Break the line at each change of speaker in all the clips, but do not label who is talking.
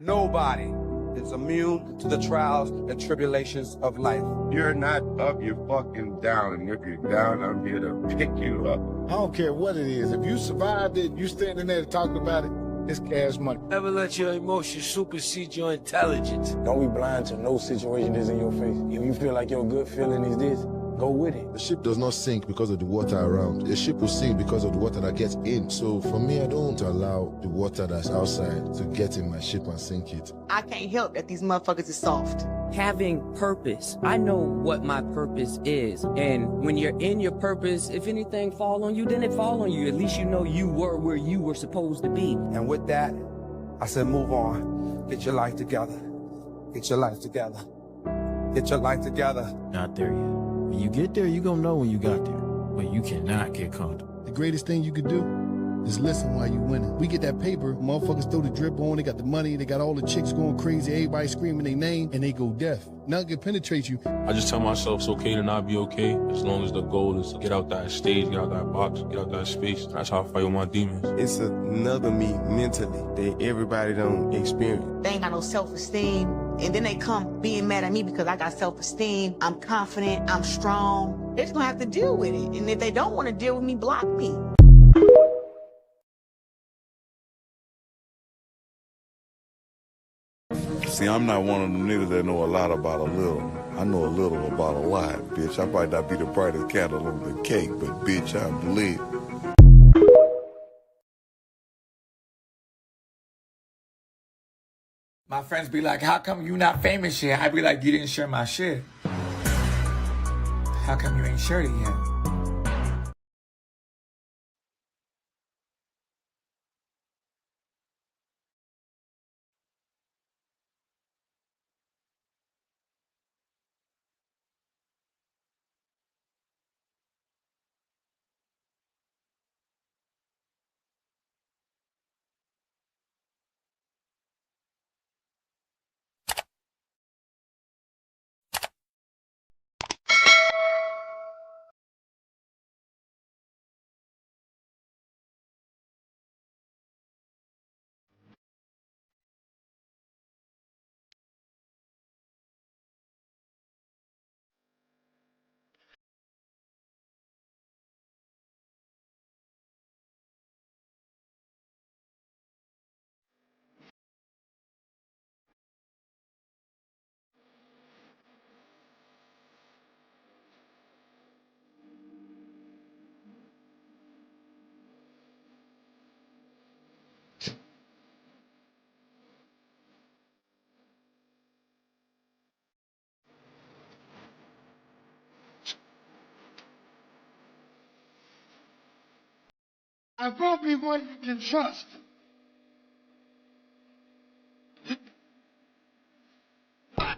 Nobody is immune to the trials and tribulations of life.
You're not up, you're fucking down. And if you're down, I'm here to pick you up.
I don't care what it is. If you survived it, you standing there talking about it, it's cash money.
Never let your emotions supersede your intelligence.
Don't be blind to no situation that's in your face. If you feel like your gut feeling is this, go with it.
The ship does not sink because of the water around. The ship will sink because of the water that gets in. So for me, I don't allow the water that's outside to get in my ship and sink it.
I can't help that these motherfuckers is soft.
Having purpose. I know what my purpose is. And when you're in your purpose, if anything fall on you, then it fall on you. At least you know you were where you were supposed to be.
And with that, I said, move on. Get your life together. Get your life together. Get your life together.
Not there yet. When you get there, you gonna know when you got there. But you cannot get comfortable.
The greatest thing you could do is listen while you winning. We get that paper, motherfuckers throw the drip on, they got the money, they got all the chicks going crazy, everybody screaming their name, and they go deaf. Nothing can penetrate you.
I just tell myself it's okay to not be okay, as long as the goal is to get out that stage, get out that box, get out that space. That's how I fight with my demons.
It's another me mentally that everybody don't experience.
They ain't got no self-esteem, and then they come being mad at me because I got self-esteem. I'm confident, I'm strong. They're just gonna have to deal with it, and if they don't want to deal with me, block me.
See, I'm not one of them niggas that know a lot about a little. I know a little about a lot, bitch. I might not be the brightest candle on the cake, but bitch, I'm lit.
My friends be like, how come you not famous yet? I be like, you didn't share my shit. How come you ain't shared it yet?
I brought me one you can trust. What?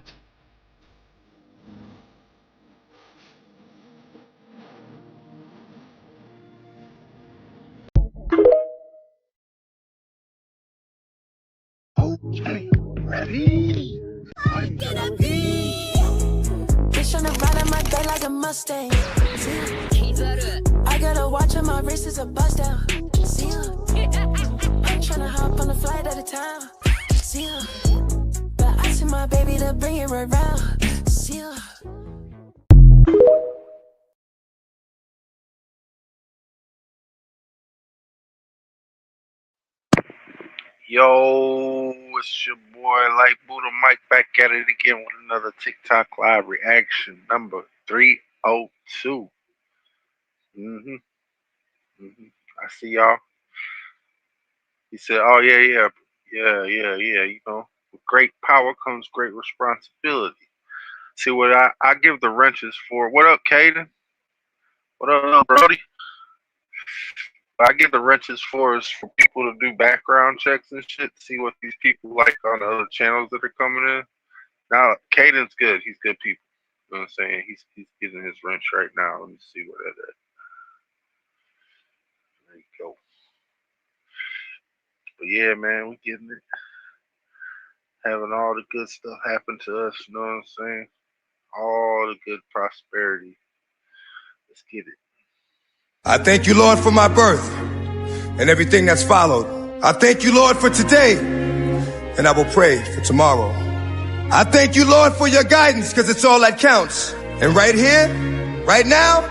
Okay, ready? I'm gonna be.
Bitch on the ride of my day like a Mustang. I got a watch on my wrist, is a bust down. See ya. I'm tryna hop on a flight at a time. See ya. But I see my baby to bring it around. See ya.
Yo, it's your boy Light Buddha Mike back at it again with another TikTok live reaction number 302. I see y'all. He said, "Oh yeah. You know, with great power comes great responsibility." See what I give the wrenches for. What up, Caden? What up, Brody? I give the wrenches for is for people to do background checks and shit, see what these people like on the other channels that are coming in. Now, Caden's good. He's good people. You know what I'm saying? He's getting his wrench right now. Let me see what that is. There you go. But yeah, man, we getting it. Having all the good stuff happen to us, you know what I'm saying? All the good prosperity. Let's get it.
I thank you, Lord, for my birth and everything that's followed. I thank you, Lord, for today and and I will pray for tomorrow. I thank you, Lord, for your guidance, because it's all that counts. And right here, right now,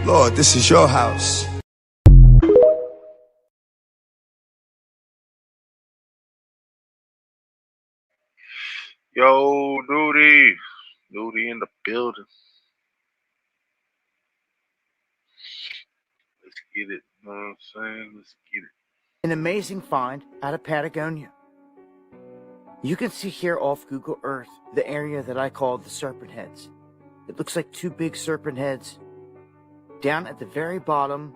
Lord, this is your house.
Yo, Nudie. Nudie in the building. Let's get it. You know what I'm saying? Let's get it.
An amazing find out of Patagonia. You can see here off Google Earth the area that I call the serpent heads. It looks like two big serpent heads down at the very bottom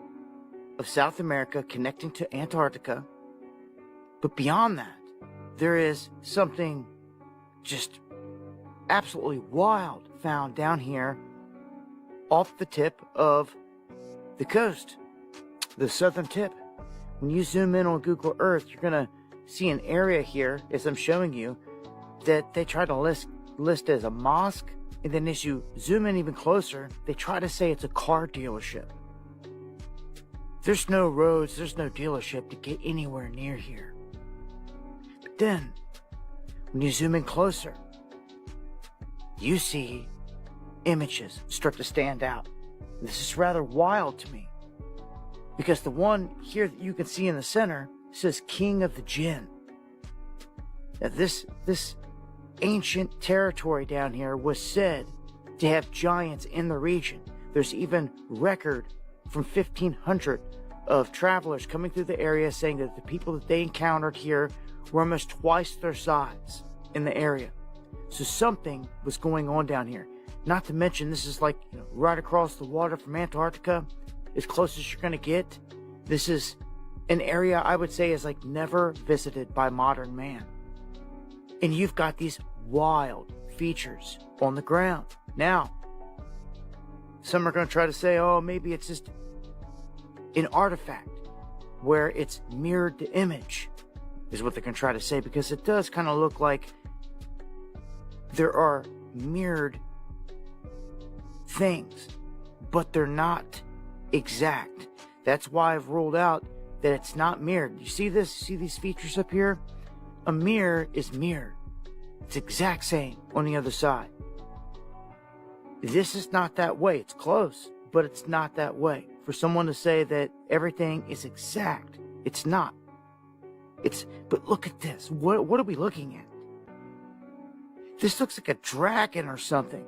of South America connecting to Antarctica. But beyond that, there is something just absolutely wild found down here off the tip of the coast, the southern tip. When you zoom in on Google Earth, you're going to see an area here, as I'm showing you, that they try to list as a mosque. And then as you zoom in even closer, they try to say it's a car dealership. There's no roads, there's no dealership to get anywhere near here. But then, when you zoom in closer, you see images start to stand out. This is rather wild to me, because the one here that you can see in the center says King of the Jinn. Now this ancient territory down here was said to have giants in the region. There's even record from 1500 of travelers coming through the area saying that the people that they encountered here were almost twice their size in the area. So something was going on down here. Not to mention, this is like, right across the water from Antarctica, as close as you're going to get. This is an area I would say is like never visited by modern man. And you've got these wild features on the ground. Now, some are going to try to say, oh, maybe it's just an artifact where it's mirrored the image, is what they're going to try to say, because it does kind of look like there are mirrored things, but they're not exact. That's why I've ruled out that it's not mirrored. You see this? See these features up here? A mirror is mirrored. It's exact same on the other side. This is not that way. It's close, but it's not that way. For someone to say that everything is exact, it's not. But look at this. What are we looking at? This looks like a dragon or something.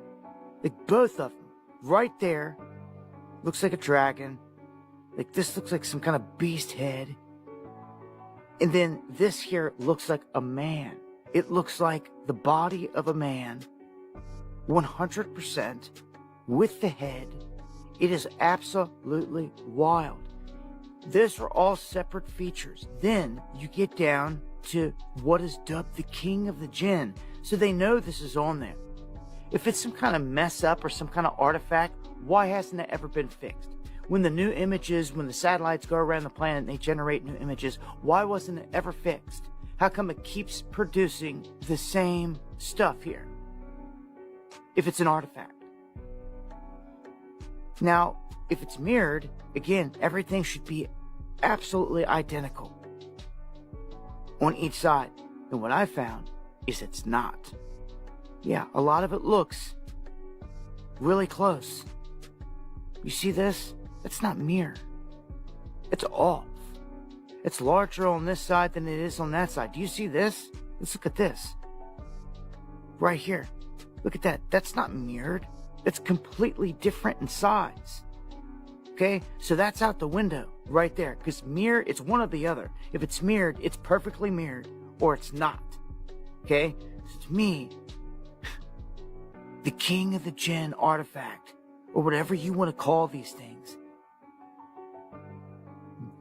Like both of them. Right there. Looks like a dragon. Like this looks like some kind of beast head. And then this here looks like a man. It looks like the body of a man, 100% with the head. It is absolutely wild. These are all separate features. Then you get down to what is dubbed the King of the Jinn. So they know this is on there. If it's some kind of mess up or some kind of artifact, why hasn't it ever been fixed? When the new images, when the satellites go around the planet and they generate new images, why wasn't it ever fixed? How come it keeps producing the same stuff here if it's an artifact? Now, if it's mirrored, again, everything should be absolutely identical on each side. And what I found is it's not. Yeah, a lot of it looks really close. You see this? It's not mirror. It's off. It's larger on this side than it is on that side. Do you see this? Let's look at this. Right here. Look at that. That's not mirrored. It's completely different in size. Okay? So that's out the window right there. Because mirror, it's one or the other. If it's mirrored, it's perfectly mirrored or it's not. Okay? So to me, the King of the Jinn artifact, or whatever you want to call these things,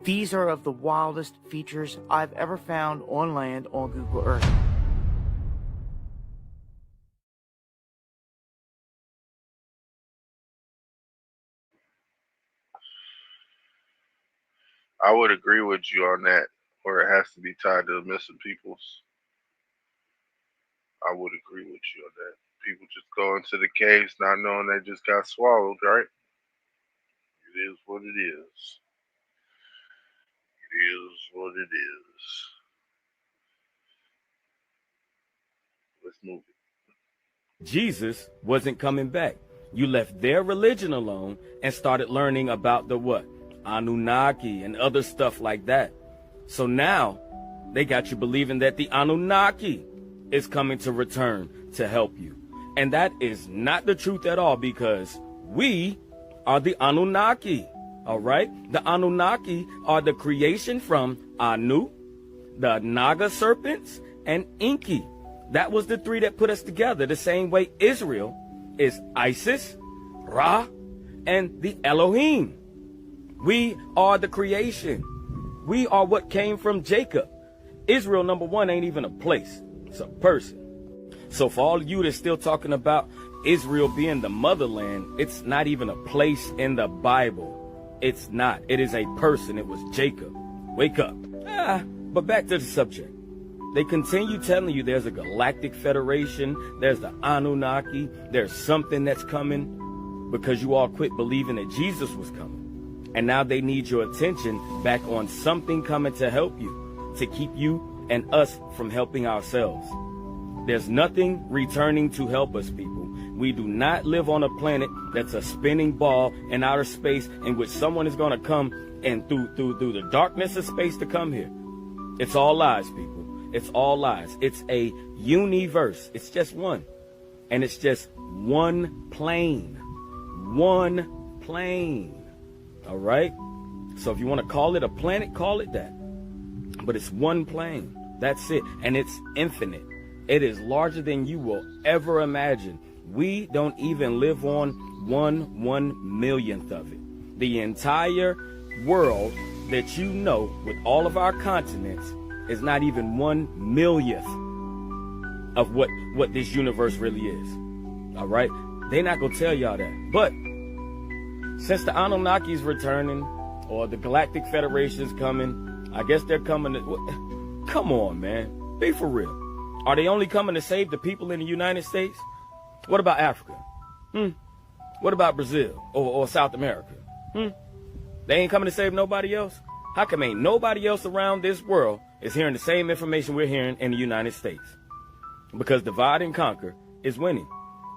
these are of the wildest features I've ever found on land on Google Earth.
I would agree with you on that, or it has to be tied to the missing peoples. I would agree with you on that. People just go into the caves not knowing they just got swallowed, right? It is what it is. It is what it is. move it.
Jesus wasn't coming back. You left their religion alone and started learning about the what? Anunnaki and other stuff like that. So now they got you believing that the Anunnaki is coming to return to help you. And that is not the truth at all, because we are the Anunnaki. All right? The Anunnaki are the creation from Anu, the Naga serpents, and Enki. That was the three that put us together, the same way Israel is Isis, Ra, and the Elohim. We are the creation. We are what came from Jacob. Israel, number one, ain't even a place. It's a person. So for all of you that's still talking about Israel being the motherland, it's not even a place in the Bible. It's not. It is a person. It was Jacob. Wake up. But back to the subject. They continue telling you there's a galactic federation, there's the Anunnaki, there's something that's coming, because you all quit believing that Jesus was coming. And now they need your attention back on something coming to help you, to keep you and us from helping ourselves. There's nothing returning to help us, people. We do not live on a planet that's a spinning ball in outer space in which someone is going to come and through the darkness of space to come here. It's all lies, people. It's all lies. It's a universe. It's just one. And it's just one plane. One plane. All right? So if you want to call it a planet, call it that. But it's one plane. That's it. And it's infinite. It is larger than you will ever imagine. We don't even live on 1/1,000,000th of it. The entire world that you know, with all of our continents, is not even 1/1,000,000th of what this universe really is. All right? They're not going to tell y'all that. But since the Anunnaki's returning, or the Galactic Federation's coming, I guess they're coming to... Come on, man. Be for real. Are they only coming to save the people in the United States? What about Africa? What about Brazil or South America? They ain't coming to save nobody else? How come ain't nobody else around this world is hearing the same information we're hearing in the United States? Because divide and conquer is winning.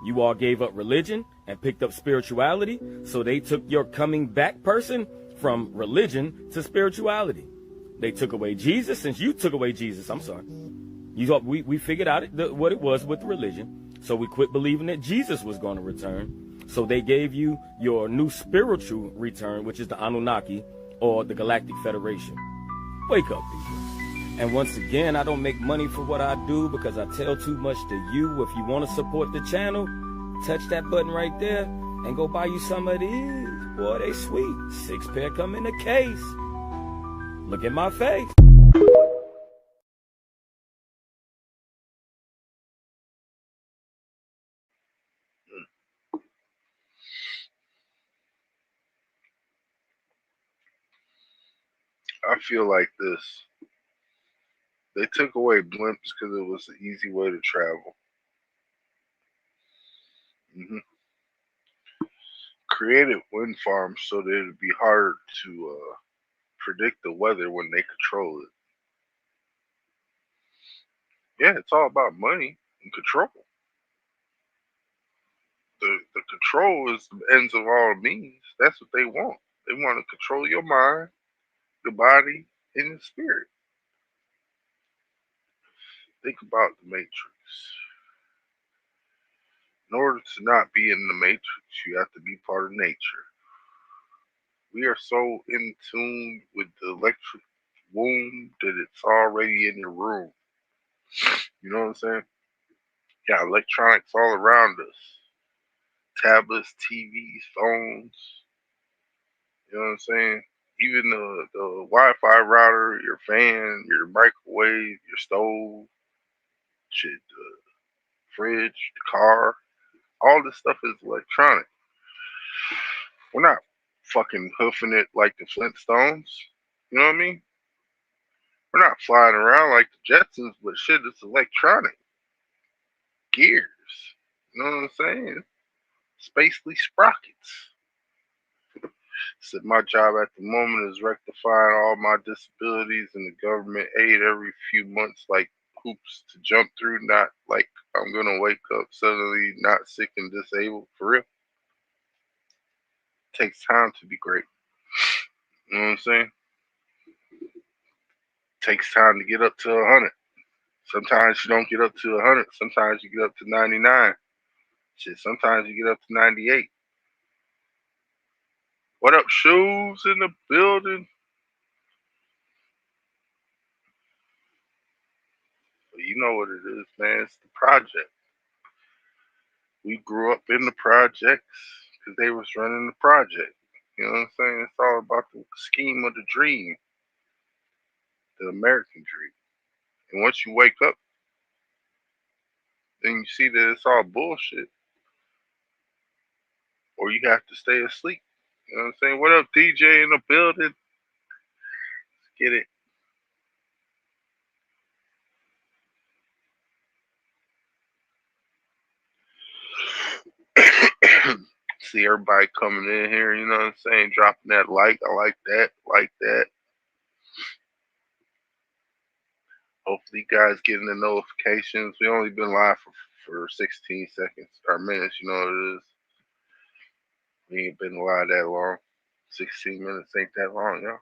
You all gave up religion and picked up spirituality, so they took your coming back person from religion to spirituality. They took away Jesus, since you took away Jesus. I'm sorry. You thought we figured out what it was with religion, so we quit believing that Jesus was going to return. So they gave you your new spiritual return, which is the Anunnaki or the Galactic Federation. Wake up, people. And once again, I don't make money for what I do because I tell too much to you. If you want to support the channel, touch that button right there and go buy you some of these. Boy, they sweet. 6-pair come in a case. Look at my face.
I feel like this. They took away blimps because it was an easy way to travel. Created wind farms so that it'd be harder to predict the weather when they control it. Yeah, it's all about money and control. The control is the ends of all means. That's what they want. They want to control your mind, the body, and the spirit. Think about the Matrix. In order to not be in the Matrix, you have to be part of nature. We are so in tune with the electric womb that it's already in the room. You know what I'm saying? Got electronics all around us. Tablets, TVs, phones. You know what I'm saying? Even the Wi-Fi router, your fan, your microwave, your stove, shit, the fridge, the car. All this stuff is electronic. We're not fucking hoofing it like the Flintstones. You know what I mean? We're not flying around like the Jetsons, but shit, it's electronic. Gears. You know what I'm saying? Spacely sprockets. So my job at the moment is rectifying all my disabilities and the government aid every few months like hoops to jump through. Not like I'm gonna wake up suddenly not sick and disabled. For real, it takes time to be great. You know what I'm saying? It takes time to get up to 100. Sometimes you don't get up to 100. Sometimes you get up to 99. Shit, sometimes you get up to 98. What up, shoes in the building? Well, you know what it is, man. It's the project. We grew up in the projects because they was running the project. You know what I'm saying? It's all about the scheme of the dream, the American dream. And once you wake up, then you see that it's all bullshit, or you have to stay asleep. You know what I'm saying? What up, DJ in the building? Let's get it. See everybody coming in here, you know what I'm saying? Dropping that like. I like that. Like that. Hopefully you guys getting the notifications. We only been live for 16 seconds or minutes, you know what it is. We ain't been live that long. 16 minutes ain't that long, y'all.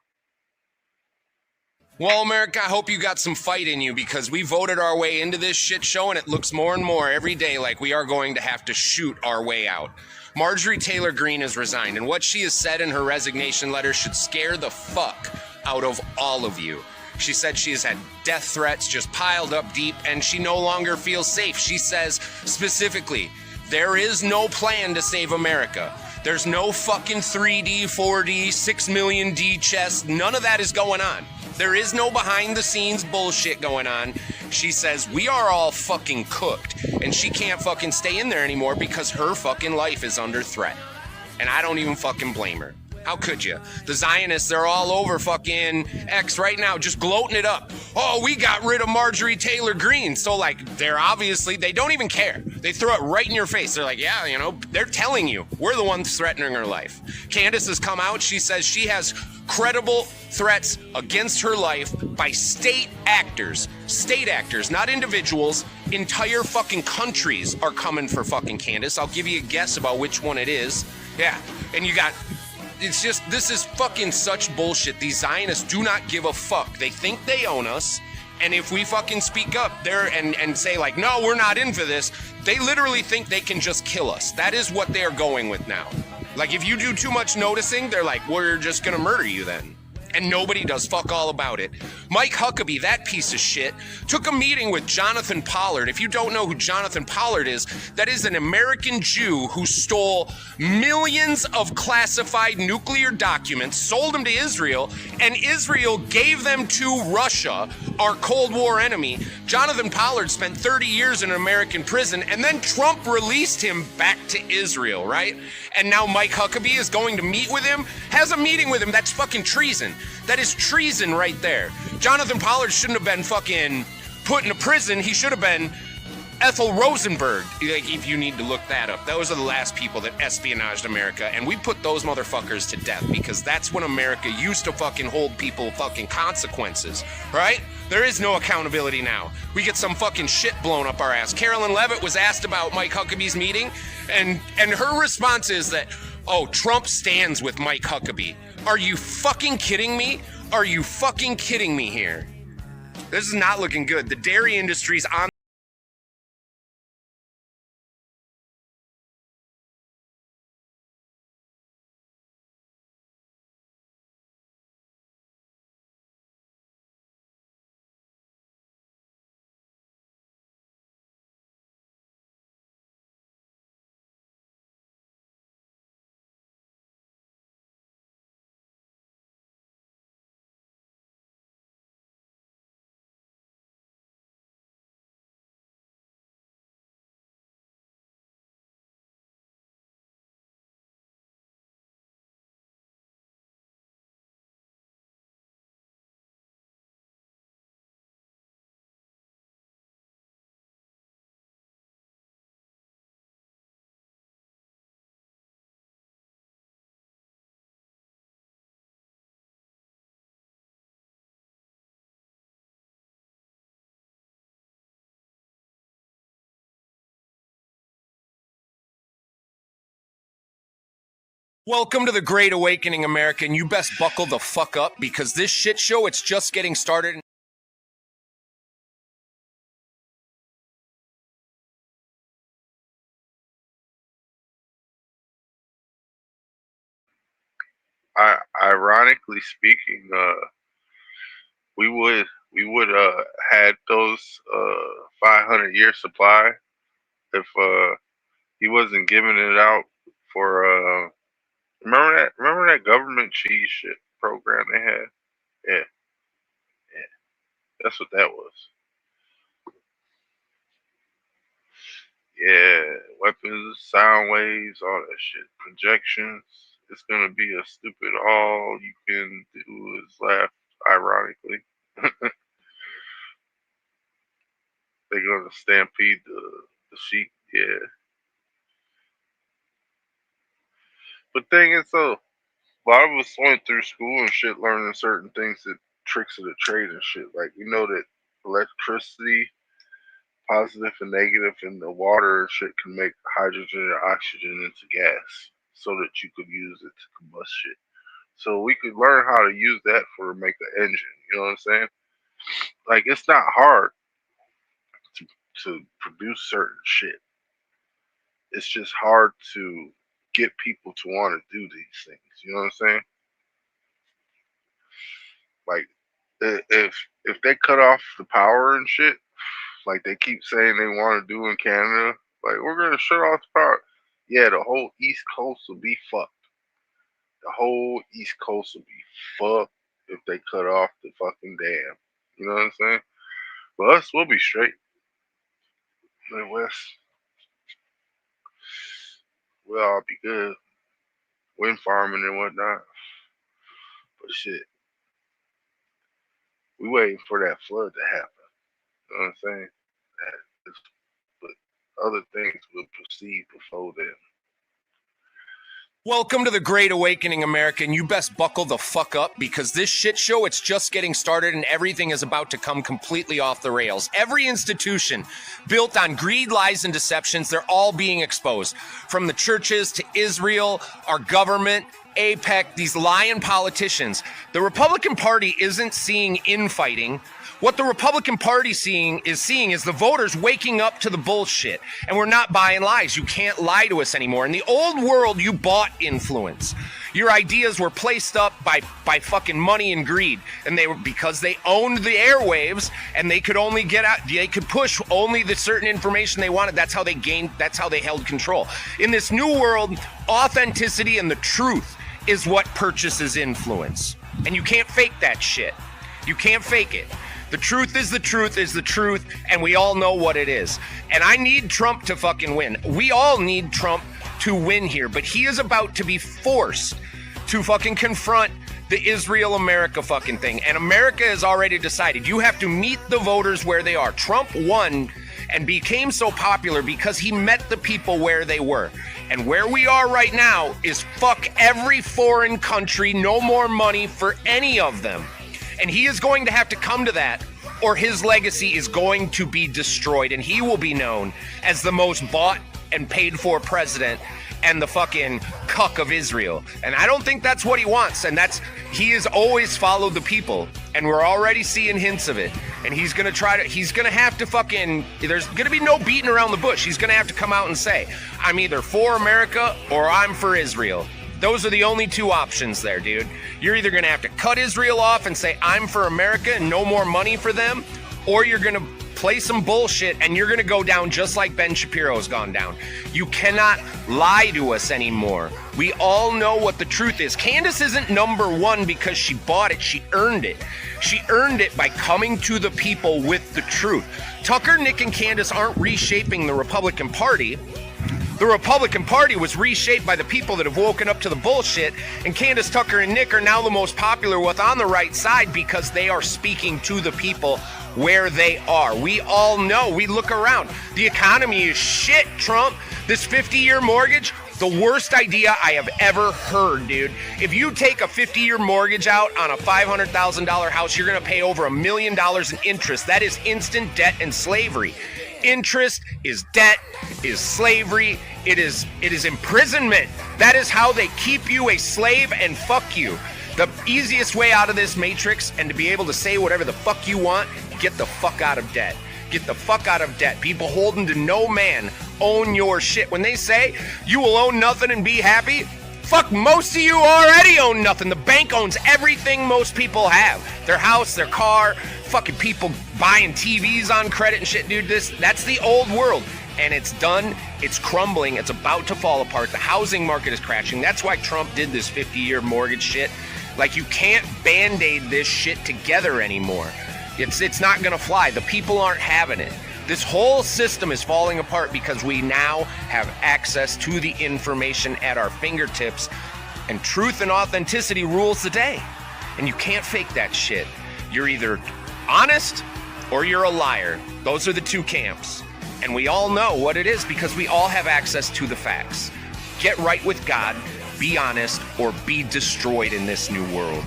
Well, America, I hope you got some fight in you because we voted our way into this shit show and it looks more and more every day like we are going to have to shoot our way out. Marjorie Taylor Greene has resigned, and what she has said in her resignation letter should scare the fuck out of all of you. She said she has had death threats just piled up deep and she no longer feels safe. She says specifically, there is no plan to save America. There's no fucking 3D, 4D, 6 million D chess. None of that is going on. There is no behind the scenes bullshit going on. She says we are all fucking cooked and she can't fucking stay in there anymore because her fucking life is under threat. And I don't even fucking blame her. How could you? The Zionists, they're all over fucking X right now, just gloating it up. Oh, we got rid of Marjorie Taylor Greene. So, like, they don't even care. They throw it right in your face. They're like, yeah, you know, they're telling you. We're the ones threatening her life. Candace has come out. She says she has credible threats against her life by state actors, not individuals. Entire fucking countries are coming for fucking Candace. I'll give you a guess about which one it is. Yeah, and you got... It's just, this is fucking such bullshit. These Zionists do not give a fuck. They think they own us, and if we fucking speak up there and say like, no, we're not in for this, they literally think they can just kill us. That is what they're going with now. Like, if you do too much noticing, they're like, we're just gonna murder you then. And nobody does fuck all about it. Mike Huckabee, that piece of shit, took a meeting with Jonathan Pollard. If you don't know who Jonathan Pollard is, that is an American Jew who stole millions of classified nuclear documents, sold them to Israel, and Israel gave them to Russia, our Cold War enemy. Jonathan Pollard spent 30 years in an American prison, and then Trump released him back to Israel, right? And now Mike Huckabee is going to meet with him, has a meeting with him. That's fucking treason. That is treason right there. Jonathan Pollard shouldn't have been fucking put in a prison. He should have been Ethel Rosenberg. Like, if you need to look that up. Those are the last people that espionaged America, and we put those motherfuckers to death because that's when America used to fucking hold people fucking consequences, right? There is no accountability now. We get some fucking shit blown up our ass. Carolyn Levitt was asked about Mike Huckabee's meeting, and her response is that, oh, Trump stands with Mike Huckabee. Are you fucking kidding me? Are you fucking kidding me here? This is not looking good. The dairy industry's on Welcome to the Great Awakening, America, and you best buckle the fuck up because this shit show, it's just getting started.
Ironically speaking, we would had those 500-year supply if he wasn't giving it out for remember that government cheese shit program they had? Yeah, that's what that was. Yeah, weapons, sound waves, all that shit. Projections. It's gonna be a stupid all you can do is laugh, ironically. They're gonna stampede the sheep, yeah. But thing is though, a lot of us went through school and shit learning certain things that tricks of the trade and shit. Like we know that electricity, positive and negative in the water and shit can make hydrogen and oxygen into gas so that you could use it to combust shit. So we could learn how to use that for make an engine. You know what I'm saying? Like it's not hard to produce certain shit. It's just hard to get people to want to do these things. You know what I'm saying? Like if they cut off the power and shit, like they keep saying they want to do in Canada, like we're gonna shut off the power. Yeah, the whole East Coast will be fucked. The whole East Coast will be fucked if they cut off the fucking dam. You know what I'm saying? But us, we'll be straight. Midwest, we'll all be good. Wind farming and whatnot. But shit, we waiting for that flood to happen. You know what I'm saying? But other things will proceed before then.
Welcome to the Great Awakening, America, and you best buckle the fuck up because this shit show, it's just getting started and everything is about to come completely off the rails. Every institution built on greed, lies, and deceptions, they're all being exposed. From the churches to Israel, our government, APEC, these lying politicians. The Republican Party isn't seeing infighting. What the Republican Party is seeing is the voters waking up to the bullshit. And we're not buying lies. You can't lie to us anymore. In the old world, you bought influence. Your ideas were placed up by fucking money and greed. And they were because they owned the airwaves and they could only get out, they could push only the certain information they wanted. That's how they held control. In this new world, authenticity and the truth is what purchases influence. And you can't fake that shit. You can't fake it. The truth is the truth is the truth, and we all know what it is. And I need Trump to fucking win. We all need Trump to win here, but he is about to be forced to fucking confront the Israel-America fucking thing. And America has already decided you have to meet the voters where they are. Trump won and became so popular because he met the people where they were. And where we are right now is fuck every foreign country, no more money for any of them. And he is going to have to come to that, or his legacy is going to be destroyed, and he will be known as the most bought and paid for president and the fucking cuck of Israel. And I don't think that's what he wants, and he has always followed the people, and we're already seeing hints of it. And he's gonna have to fucking, there's gonna be no beating around the bush. He's gonna have to come out and say, I'm either for America or I'm for Israel. Those are the only two options there, dude. You're either going to have to cut Israel off and say, I'm for America and no more money for them, or you're going to play some bullshit and you're going to go down just like Ben Shapiro's gone down. You cannot lie to us anymore. We all know what the truth is. Candace isn't number one because she bought it. She earned it. She earned it by coming to the people with the truth. Tucker, Nick, and Candace aren't reshaping the Republican Party. The Republican Party was reshaped by the people that have woken up to the bullshit, and Candace, Tucker, and Nick are now the most popular with on the right side because they are speaking to the people where they are. We all know. We look around. The economy is shit, Trump. This 50-year mortgage, the worst idea I have ever heard, dude. If you take a 50-year mortgage out on a $500,000 house, you're going to pay over $1 million in interest. That is instant debt and slavery. Interest is debt, is slavery, It is imprisonment. That is how they keep you a slave and fuck you. The easiest way out of this matrix and to be able to say whatever the fuck you want, get the fuck out of debt. Get the fuck out of debt. Be beholden to no man. Own your shit. When they say you will own nothing and be happy, fuck, most of you already own nothing. The bank owns everything most people have. Their house, their car, fucking people buying TVs on credit and shit, dude. That's the old world. And it's done. It's crumbling. It's about to fall apart. The housing market is crashing. That's why Trump did this 50-year mortgage shit. Like, you can't band-aid this shit together anymore. It's not gonna fly. The people aren't having it. This whole system is falling apart because we now have access to the information at our fingertips, and truth and authenticity rules the day. And you can't fake that shit. You're either honest or you're a liar. Those are the two camps. And we all know what it is because we all have access to the facts. Get right with God, be honest, or be destroyed in this new world.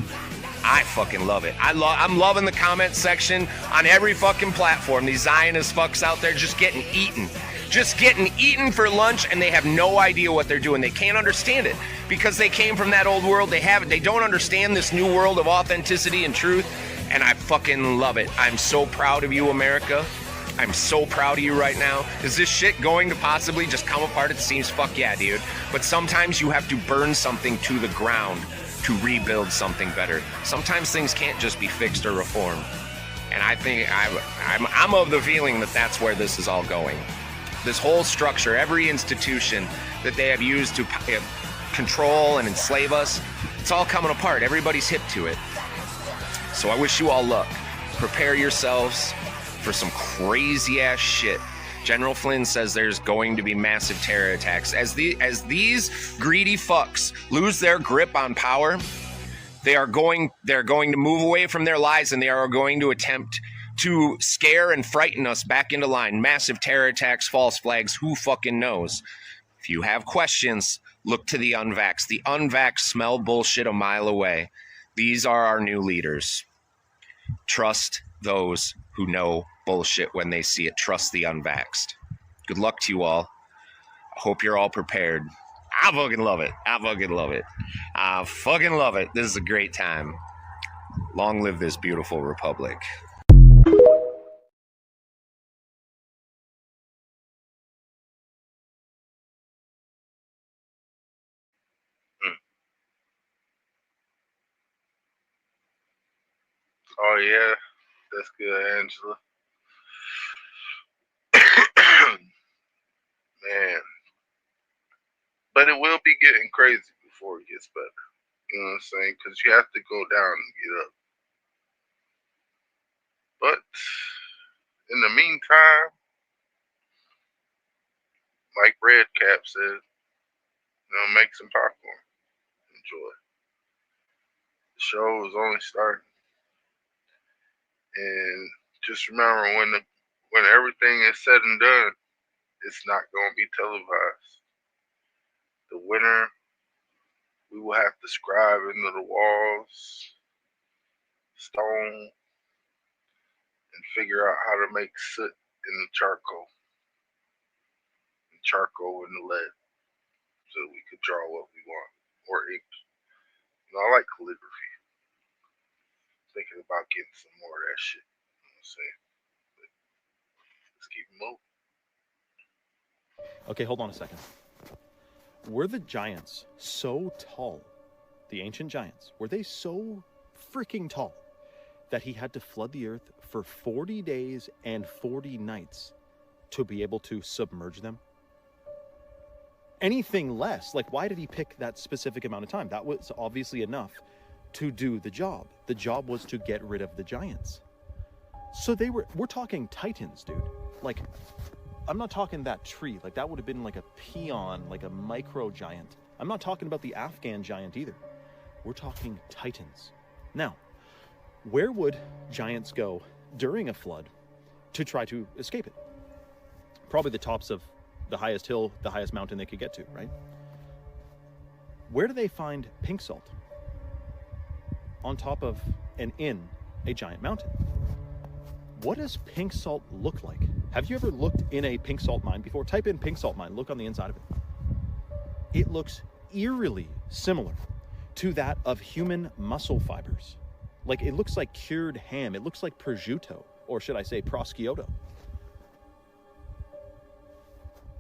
I fucking love it. I'm loving the comment section on every fucking platform. These Zionist fucks out there just getting eaten. Just getting eaten for lunch, and they have no idea what they're doing. They can't understand it because they came from that old world. They don't understand this new world of authenticity and truth, and I fucking love it. I'm so proud of you, America. I'm so proud of you right now. Is this shit going to possibly just come apart? It seems fuck yeah, dude. But sometimes you have to burn something to the ground to rebuild something better. Sometimes things can't just be fixed or reformed. And I think I'm of the feeling that that's where this is all going. This whole structure, every institution that they have used to control and enslave us, it's all coming apart. Everybody's hip to it. So I wish you all luck. Prepare yourselves for some crazy ass shit. General Flynn says there's going to be massive terror attacks. As these greedy fucks lose their grip on power, they're going to move away from their lies, and they are going to attempt to scare and frighten us back into line. Massive terror attacks, false flags, who fucking knows? If you have questions, look to the unvaxxed. The unvaxxed smell bullshit a mile away. These are our new leaders. Trust those who know bullshit when they see it. Trust the unvaxxed. Good luck to you all. I hope you're all prepared. I fucking love it. I fucking love it. I fucking love it. This is a great time. Long live this beautiful republic.
Oh yeah, that's good, Angela. Man, but it will be getting crazy before it gets better. You know what I'm saying? Because you have to go down and get up. But in the meantime, like Red Cap said, make some popcorn. Enjoy. The show is only starting. And just remember, when everything is said and done, it's not going to be televised. The winner, we will have to scribe into the walls, stone, and figure out how to make soot in the charcoal. And charcoal in the lead, so we could draw what we want, or ink. I like calligraphy. Thinking about getting some more of that shit. You know what I'm saying? But let's keep moving.
Okay, hold on a second. Were the giants so tall, the ancient giants, were they so freaking tall that he had to flood the earth for 40 days and 40 nights to be able to submerge them? Anything less, like, why did he pick that specific amount of time? That was obviously enough to do the job. The job was to get rid of the giants. So we're talking titans, dude. Like, I'm not talking that tree. Like, that would have been like a peon, like a micro giant. I'm not talking about the Afghan giant either. We're talking titans. Now, where would giants go during a flood to try to escape it? Probably the tops of the highest hill, the highest mountain they could get to, right? Where do they find pink salt? On top of and in a giant mountain. What does pink salt look like? Have you ever looked in a pink salt mine before? Type in pink salt mine, look on the inside of it. it looks eerily similar to that of human muscle fibers. Like, it looks like cured ham. It looks like prosciutto, or should I say prosciutto.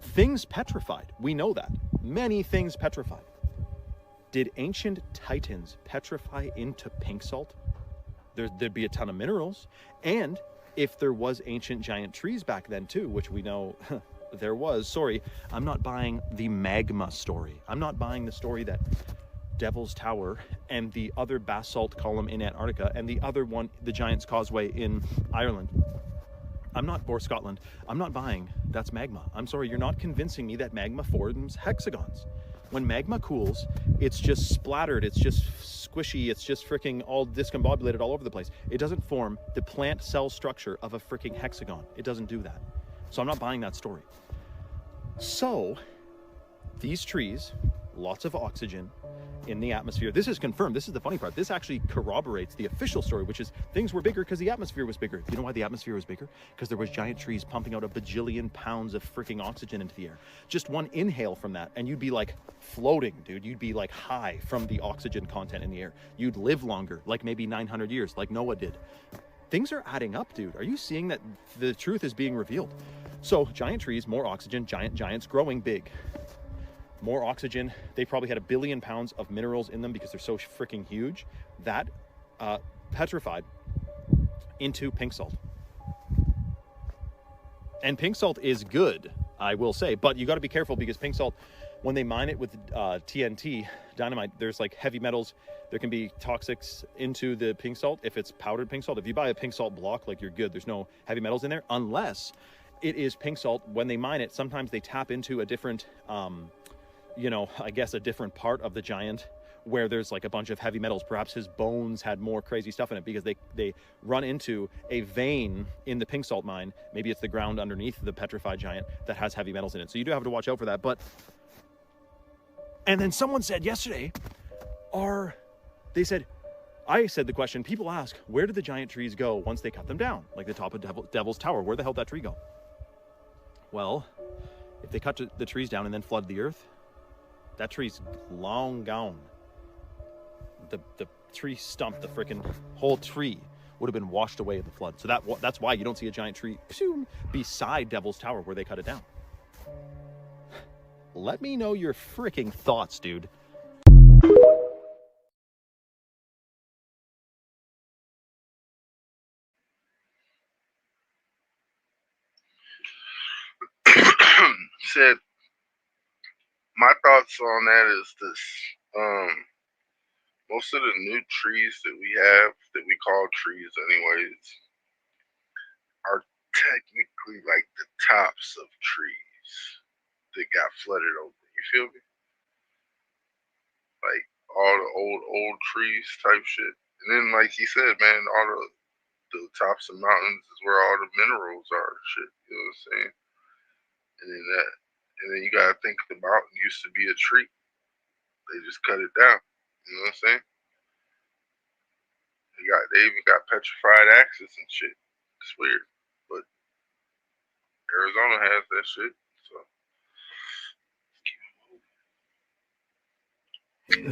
Things petrified. We know that. Many things petrified. Did ancient titans petrify into pink salt? There'd be a ton of minerals. And if there was ancient giant trees back then too, which we know there was. Sorry, I'm not buying the magma story. I'm not buying the story that Devil's Tower and the other basalt column in Antarctica and the other one, the Giant's Causeway in Ireland. Or Scotland. I'm not buying that's magma. I'm sorry, you're not convincing me that magma forms hexagons. When magma cools, it's just splattered, it's just squishy, it's just freaking all discombobulated all over the place. It doesn't form the plant cell structure of a freaking hexagon. It doesn't do that. So I'm not buying that story. So, these trees, lots of oxygen in the atmosphere. This is confirmed. This is the funny part. This actually corroborates the official story, which is things were bigger because the atmosphere was bigger. You know why the atmosphere was bigger? Because there was giant trees pumping out a bajillion pounds of freaking oxygen into the air. Just one inhale from that and you'd be like floating, dude. You'd be like high from the oxygen content in the air. You'd live longer, like maybe 900 years, like Noah did. Things are adding up, dude. Are you seeing that the truth is being revealed? So giant trees, more oxygen, giants growing big. More oxygen. They probably had 1 billion pounds of minerals in them because they're so freaking huge. That petrified into pink salt. And pink salt is good, I will say, but you got to be careful because pink salt, when they mine it with TNT, dynamite, there's like heavy metals. There can be toxics into the pink salt if it's powdered pink salt. If you buy a pink salt block, like, you're good. There's no heavy metals in there unless it is pink salt. When they mine it, sometimes they tap into a different I guess a different part of the giant where there's like a bunch of heavy metals. Perhaps his bones had more crazy stuff in it because they run into a vein in the pink salt mine. Maybe it's the ground underneath the petrified giant that has heavy metals in it. So you do have to watch out for that. And then someone said yesterday, I said the question, people ask, where did the giant trees go once they cut them down? Like the top of Devil's Tower, where the hell did that tree go? Well, if they cut the trees down and then flood the earth, that tree's long gone. The tree stump, the freaking whole tree would have been washed away in the flood. So that's why you don't see a giant tree beside Devil's Tower where they cut it down. Let me know your freaking thoughts, dude.
Said, my thoughts on that is this. Most of the new trees that we have, that we call trees anyways, are technically like the tops of trees that got flooded over. You feel me? Like all the old trees type shit. And then, like he said, man, all the tops of mountains is where all the minerals are and shit. You know what I'm saying? And then you gotta think the mountain used to be a tree. They just cut it down. You know what I'm saying? They even got petrified axes and shit. It's weird, but Arizona has that shit. So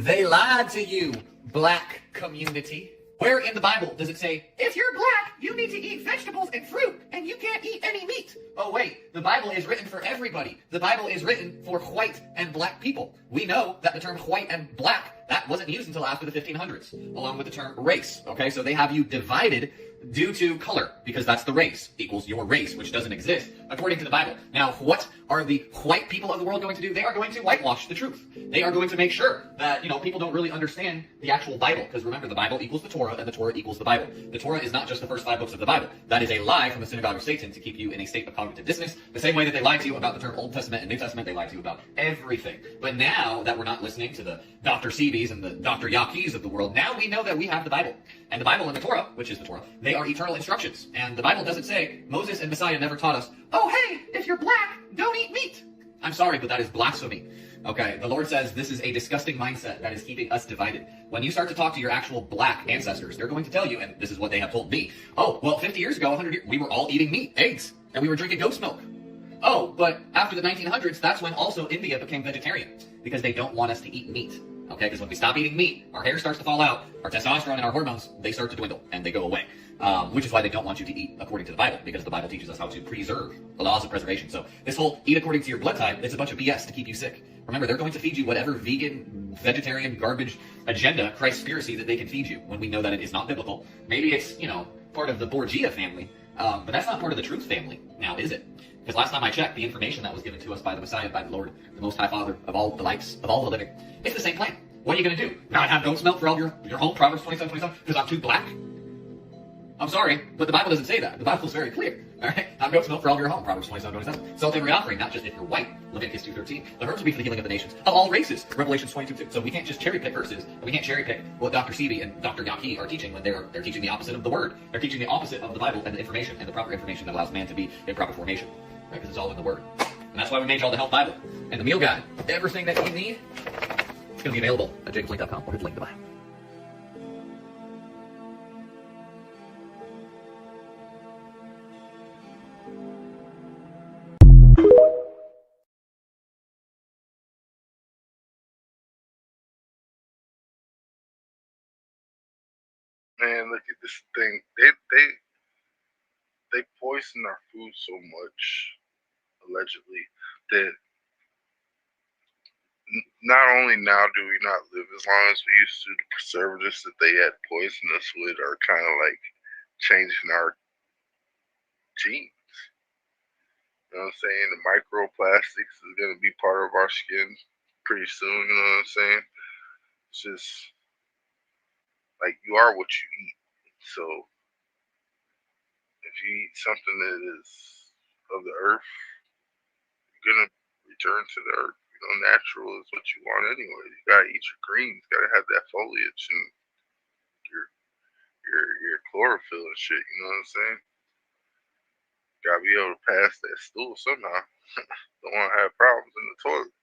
they lied to you, black community. Where in the Bible does it say, if you're black, you need to eat vegetables and fruit, and you can't eat any meat? Oh wait, the Bible is written for everybody. The Bible is written for white and black people. We know that the term white and black, that wasn't used until after the 1500s, along with the term race, okay? So they have you divided due to color, because that's the race, equals your race, which doesn't exist, according to the Bible. Now, what are the white people of the world going to do? They are going to whitewash the truth. They are going to make sure that, people don't really understand the actual Bible, because remember, the Bible equals the Torah, and the Torah equals the Bible. The Torah is not just the first 5 books of the Bible. That is a lie from the synagogue of Satan to keep you in a state of cognitive dissonance, the same way that they lied to you about the term Old Testament and New Testament, they lied to you about everything. But now that we're not listening to the Dr. Seebees and the Dr. Yakis of the world, now we know that we have the Bible. And the Bible and the Torah, which is the Torah, they are eternal instructions. And the Bible doesn't say, Moses and Messiah never taught us, oh hey, if you're black, don't eat meat. I'm sorry, but that is blasphemy. Okay, the Lord says this is a disgusting mindset that is keeping us divided. When you start to talk to your actual black ancestors, they're going to tell you, and this is what they have told me, oh, well, 50 years ago, 100 years, we were all eating meat, eggs, and we were drinking goat's milk. Oh, but after the 1900s, that's when also India became vegetarian. because they don't want us to eat meat. Okay, because when we stop eating meat, our hair starts to fall out, our testosterone and our hormones, they start to dwindle and they go away. Which is why they don't want you to eat according to the Bible, because the Bible teaches us how to preserve the laws of preservation. So this whole eat according to your blood type, it's a bunch of BS to keep you sick. Remember, they're going to feed you whatever vegan, vegetarian, garbage agenda, Christspiracy that they can feed you when we know that it is not biblical. Maybe it's, part of the Borgia family, but that's not part of the truth family now, is it? Because last time I checked, the information that was given to us by the Messiah, by the Lord, the Most High Father of all the lights, of all the living, it's the same plan. What are you going to do? Not have goat's milk for all your home, Proverbs 27:27, because I'm too black? I'm sorry, but the Bible doesn't say that. The Bible is very clear. All right? Have goat's milk for all your home, Proverbs 27:27. Salt every offering, not just if you're white, Leviticus 2:13. The herbs will be for the healing of the nations, of all races, Revelation 22:2. So we can't just cherry pick verses. We can't cherry pick what Dr. Sebi and Dr. Yaki are teaching when they're teaching the opposite of the word. They're teaching the opposite of the Bible and the information, and the proper information that allows man to be in proper formation. Right? Because it's all in the word. And that's why we made y'all the Health Bible and the Meal Guide. Everything that you need, it's going to be available at jacobslink.com or hit the link in the bio.
Man, look at this thing. They poison our food so much, allegedly, that not only now do we not live as long as we used to, the preservatives that they had poisoned us with are kind of like changing our genes. You know what I'm saying? The microplastics is going to be part of our skin pretty soon, you know what I'm saying? It's just like you are what you eat. So if you eat something that is of the earth, you're going to return to the earth. Natural is what you want anyway. You gotta eat your greens, gotta have that foliage and your chlorophyll and shit, you know what I'm saying? Gotta be able to pass that stool somehow. Don't wanna have problems in the toilet.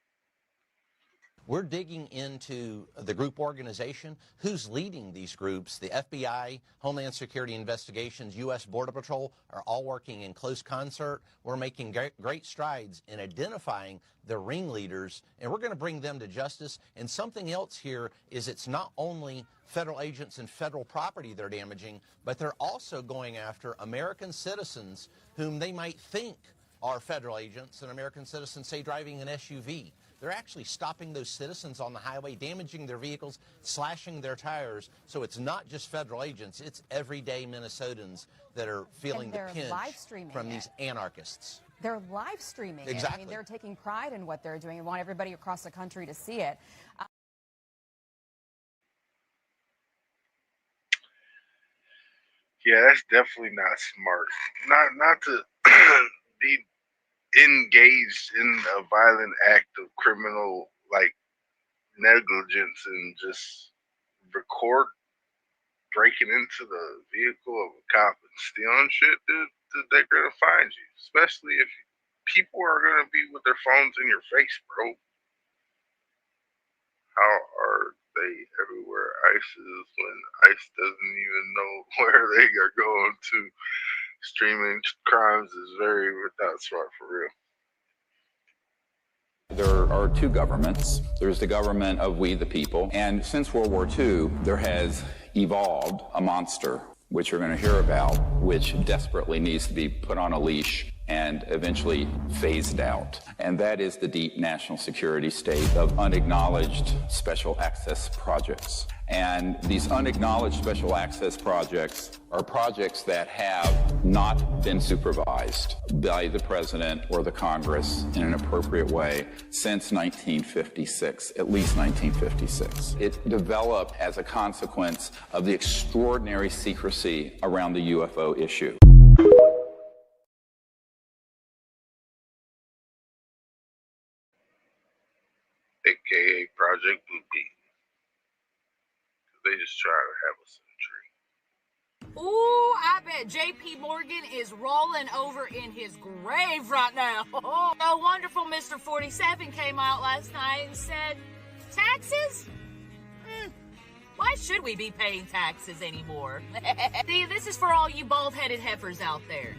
We're digging into the group organization, who's leading these groups. The FBI, Homeland Security Investigations, U.S. Border Patrol are all working in close concert. We're making great strides in identifying the ringleaders, and we're going to bring them to justice. And something else here is it's not only federal agents and federal property they're damaging, but they're also going after American citizens whom they might think are federal agents, and American citizens, say, driving an SUV. They're actually stopping those citizens on the highway, damaging their vehicles, slashing their tires. So it's not just federal agents, it's everyday Minnesotans that are feeling the pinch from these anarchists.
They're live streaming it.
Exactly.
I mean, they're taking pride in what they're doing and want everybody across the country to see it.
Yeah, that's definitely not smart. Not to be engaged in a violent act of criminal negligence and just record breaking into the vehicle of a cop and stealing shit, dude. They're gonna find you, especially if people are gonna be with their phones in your face, bro. How are they everywhere ICE is when ICE doesn't even know where they are going to? Streaming crimes is very not smart for real.
There are two governments. There's the government of we the people, and since World War II, there has evolved a monster, which you're going to hear about, which desperately needs to be put on a leash and eventually phased out. And that is the deep national security state of unacknowledged special access projects. And these unacknowledged special access projects are projects that have not been supervised by the president or the Congress in an appropriate way since 1956, at least 1956. It developed as a consequence of the extraordinary secrecy around the UFO issue.
AKA Project Bluebeam. They just try to have us in the tree.
Ooh, I bet J.P. Morgan is rolling over in his grave right now. No wonderful Mr. 47 came out last night and said, taxes? Why should we be paying taxes anymore? See, this is for all you bald-headed heifers out there.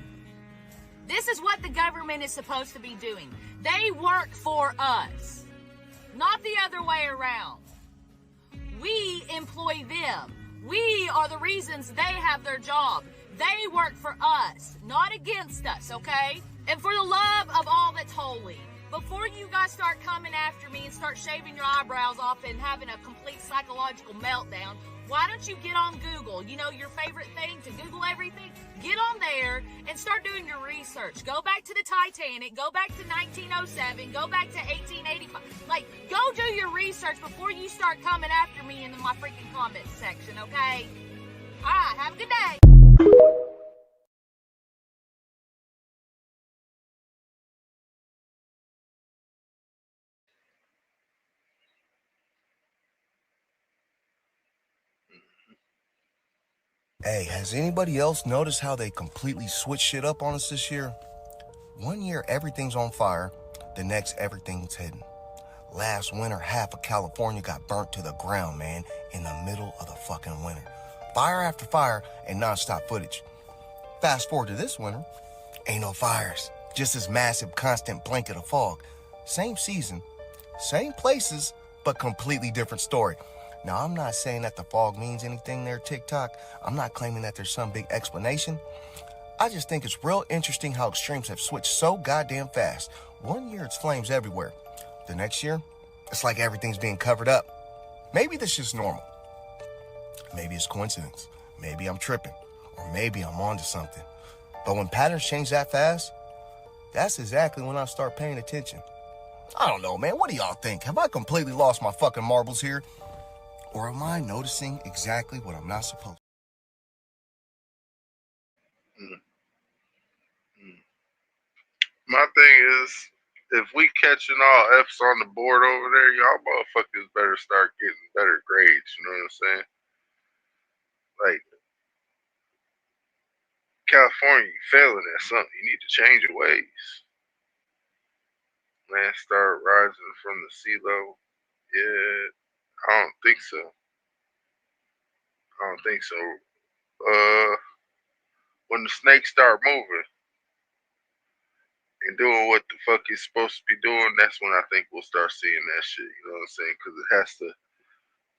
This is what the government is supposed to be doing. They work for us. not the other way around. We employ them. We are the reasons they have their job. They work for us, not against us, okay? And for the love of all that's holy, before you guys start coming after me and start shaving your eyebrows off and having a complete psychological meltdown, why don't you get on Google? You know, your favorite thing to Google everything? Get on there and start doing your research. Go back to the Titanic. Go back to 1907. Go back to 1885. Like, go do your research before you start coming after me in my freaking comments section, okay? All right, have a good day.
Hey, has anybody else noticed how they completely switched shit up on us this year? One year everything's on fire, the next everything's hidden. Last winter, half of California got burnt to the ground, man, in the middle of the fucking winter. Fire after fire and nonstop footage. Fast forward to this winter, ain't no fires, just this massive constant blanket of fog. Same season, same places, but completely different story. Now, I'm not saying that the fog means anything there, TikTok. I'm not claiming that there's some big explanation. I just think it's real interesting how extremes have switched so goddamn fast. One year it's flames everywhere. The next year, it's like everything's being covered up. Maybe this is normal. Maybe it's coincidence. Maybe I'm tripping. Or maybe I'm onto something. But when patterns change that fast, that's exactly when I start paying attention. I don't know, man. What do y'all think? Have I completely lost my fucking marbles here? Or am I noticing exactly what I'm not supposed to?
My thing is, if we catching all F's on the board over there, y'all motherfuckers better start getting better grades. You know what I'm saying? Like, California, you failing at something. You need to change your ways. Man, start rising from the sea level. Yeah, I don't think so. When the snakes start moving and doing what the fuck it's supposed to be doing, that's when I think we'll start seeing that shit. You know what I'm saying? Because it has to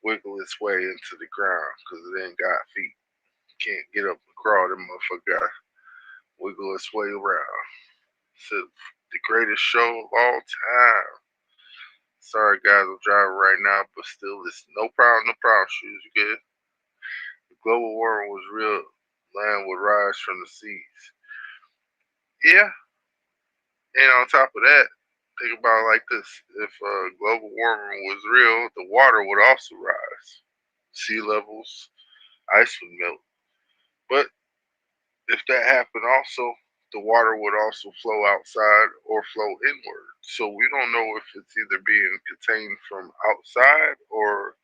wiggle its way into the ground because it ain't got feet. You can't get up and crawl. That motherfucker got wiggle its way around. It's the greatest show of all time. Sorry, guys, I'm driving right now, but still, it's no problem, shoes, you good? The global warming was real. Land would rise from the seas. Yeah, and on top of that, think about it like this. If global warming was real, the water would also rise. Sea levels, ice would melt. But if that happened also, the water would also flow outside or flow inward. So we don't know if it's either being contained from outside or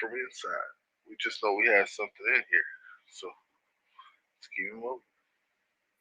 from inside. We just know we have something in here. So let's keep it moving.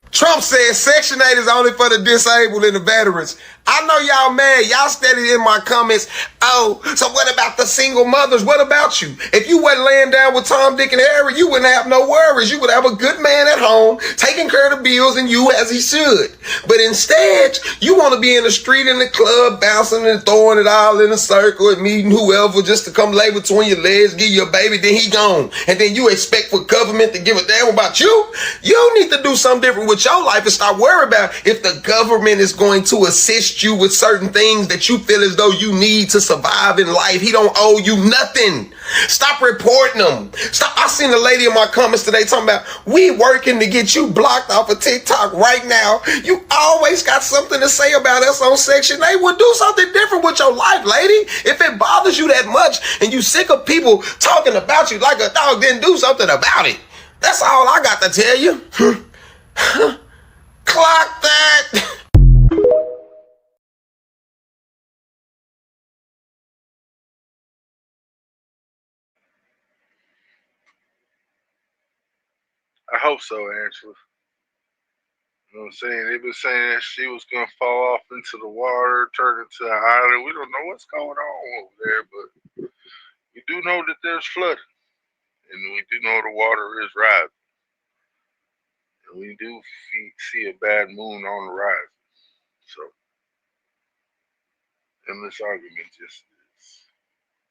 Trump said Section 8 is only for the disabled and the veterans. I know y'all mad. Y'all steady in my comments. Oh, so what about the single mothers? What about you? If you wasn't laying down with Tom, Dick, and Harry, you wouldn't have no worries. You would have a good man at home, taking care of the bills and you as he should. But instead, you want to be in the street, in the club, bouncing and throwing it all in a circle and meeting whoever just to come lay between your legs, give you a baby, then he gone. And then you expect for government to give a damn about you? You need to do something different with your life and stop worrying about if the government is going to assist you with certain things that you feel as though you need to survive in life. He don't owe you nothing. Stop reporting them. Stop. I seen a lady in my comments today talking about, we working to get you blocked off of TikTok right now. You always got something to say about us on Section 8. Well, do something different with your life, lady. If it bothers you that much and you sick of people talking about you like a dog, then do something about it. That's all I got to tell you. Clock that.
I hope so, Angela. You know what I'm saying? They've been saying that she was going to fall off into the water, turn into an island. We don't know what's going on over there, but we do know that there's flooding. And we do know the water is rising. And we do see a bad moon on the rise. So, And this argument just is.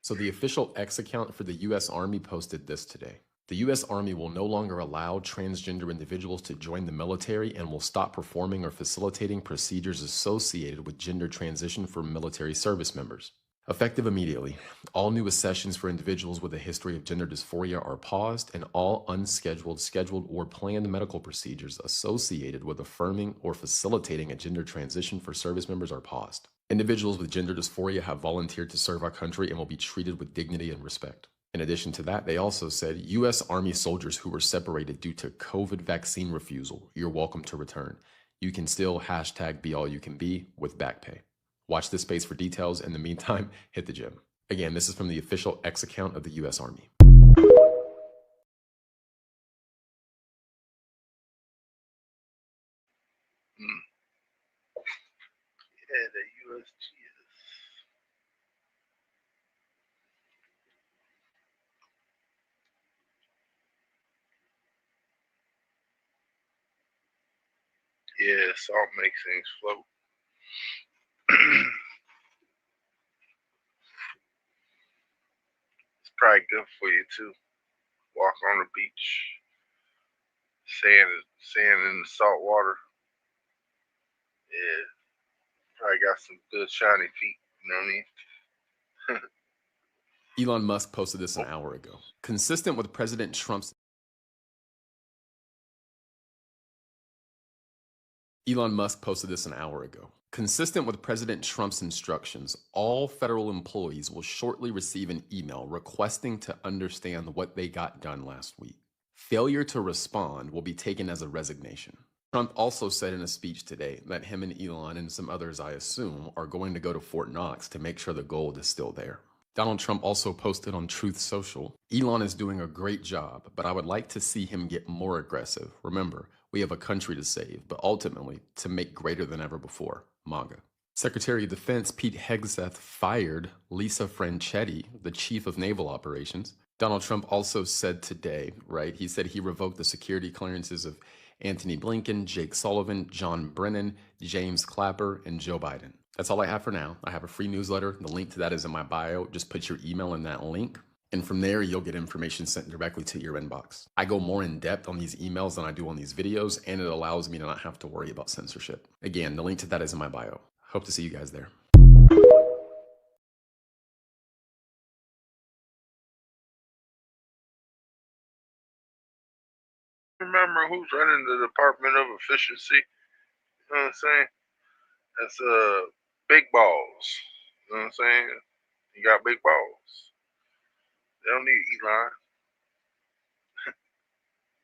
So the official X account for the U.S. Army posted this today. The U.S. Army will no longer allow transgender individuals to join the military and will stop performing or facilitating procedures associated with gender transition for military service members. Effective immediately, all new accessions for individuals with a history of gender dysphoria are paused, and all unscheduled, scheduled, or planned medical procedures associated with affirming or facilitating a gender transition for service members are paused. Individuals with gender dysphoria have volunteered to serve our country and will be treated with dignity and respect. In addition to that, they also said, U.S. Army soldiers who were separated due to COVID vaccine refusal, you're welcome to return. You can still #BeAllYouCanBe with back pay. Watch this space for details. In the meantime, hit the gym. Again, this is from the official X account of the U.S. Army.
Yeah, the USGS. Yeah, salt makes things float. It's probably good for you too. Walk on the beach, sand in the salt water. Yeah, probably got some good shiny feet. You know what I mean?
Elon Musk posted this an hour ago. Consistent with President Trump's Consistent with President Trump's instructions, all federal employees will shortly receive an email requesting to understand what they got done last week. Failure to respond will be taken as a resignation. Trump also said in a speech today that him and Elon and some others, I assume, are going to go to Fort Knox to make sure the gold is still there. Donald Trump also posted on Truth Social, Elon is doing a great job, but I would like to see him get more aggressive. Remember, we have a country to save, but ultimately to make greater than ever before. MAGA. Secretary of Defense Pete Hegseth fired Lisa Franchetti, the chief of naval operations. Donald Trump also said today, right, he said he revoked the security clearances of Antony Blinken, Jake Sullivan, John Brennan, James Clapper, and Joe Biden. That's all I have for now. I have a free newsletter. The link to that is in my bio. Just put your email in that link. And from there, you'll get information sent directly to your inbox. I go more in depth on these emails than I do on these videos, and it allows me to not have to worry about censorship. Again, the link to that is in my bio. Hope to see you guys there.
Remember who's running the Department of Efficiency? You know what I'm saying? That's big balls. You know what I'm saying? You got big balls. They don't need Elon.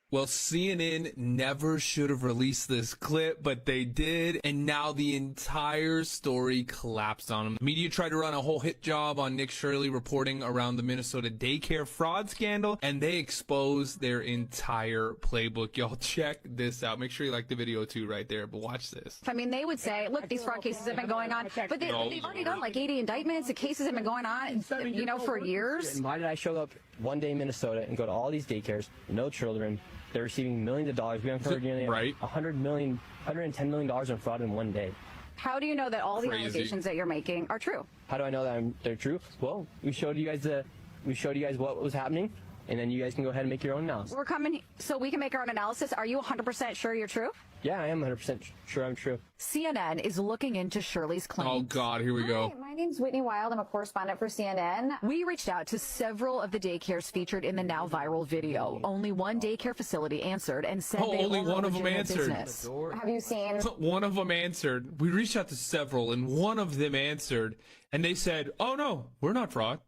Well, CNN never should have released this clip, but they did, and now the entire story collapsed on them. The media tried to run a whole hit job on Nick Shirley reporting around the Minnesota daycare fraud scandal, and they exposed their entire playbook. Y'all check this out. Make sure you like the video too right there, but watch this.
I mean, they would say, look, these fraud cases have been going on, but they've already done like 80 indictments. The cases have been going on, for years.
And why did I show up one day in Minnesota and go to all these daycares, no children? They're receiving millions of dollars. We uncovered nearly $110 million in fraud in one day.
How do you know that all the allegations that you're making are true?
How do I know that they're true? Well, we showed you guys what was happening, and then you guys can go ahead and make your own analysis.
We're coming so we can make our own analysis. Are you 100% sure you're true?
Yeah, I am 100% sure I'm true.
CNN is looking into Shirley's claims.
Oh, God, here we go.
Hi, my name's Whitney Wild. I'm a correspondent for CNN. We reached out to several of the daycares featured in the now viral video. Only one daycare facility answered and said they
only
were
one of them answered.
Business. Have you seen?
One of them answered. We reached out to several, and one of them answered, and they said, oh, no, we're not fraud.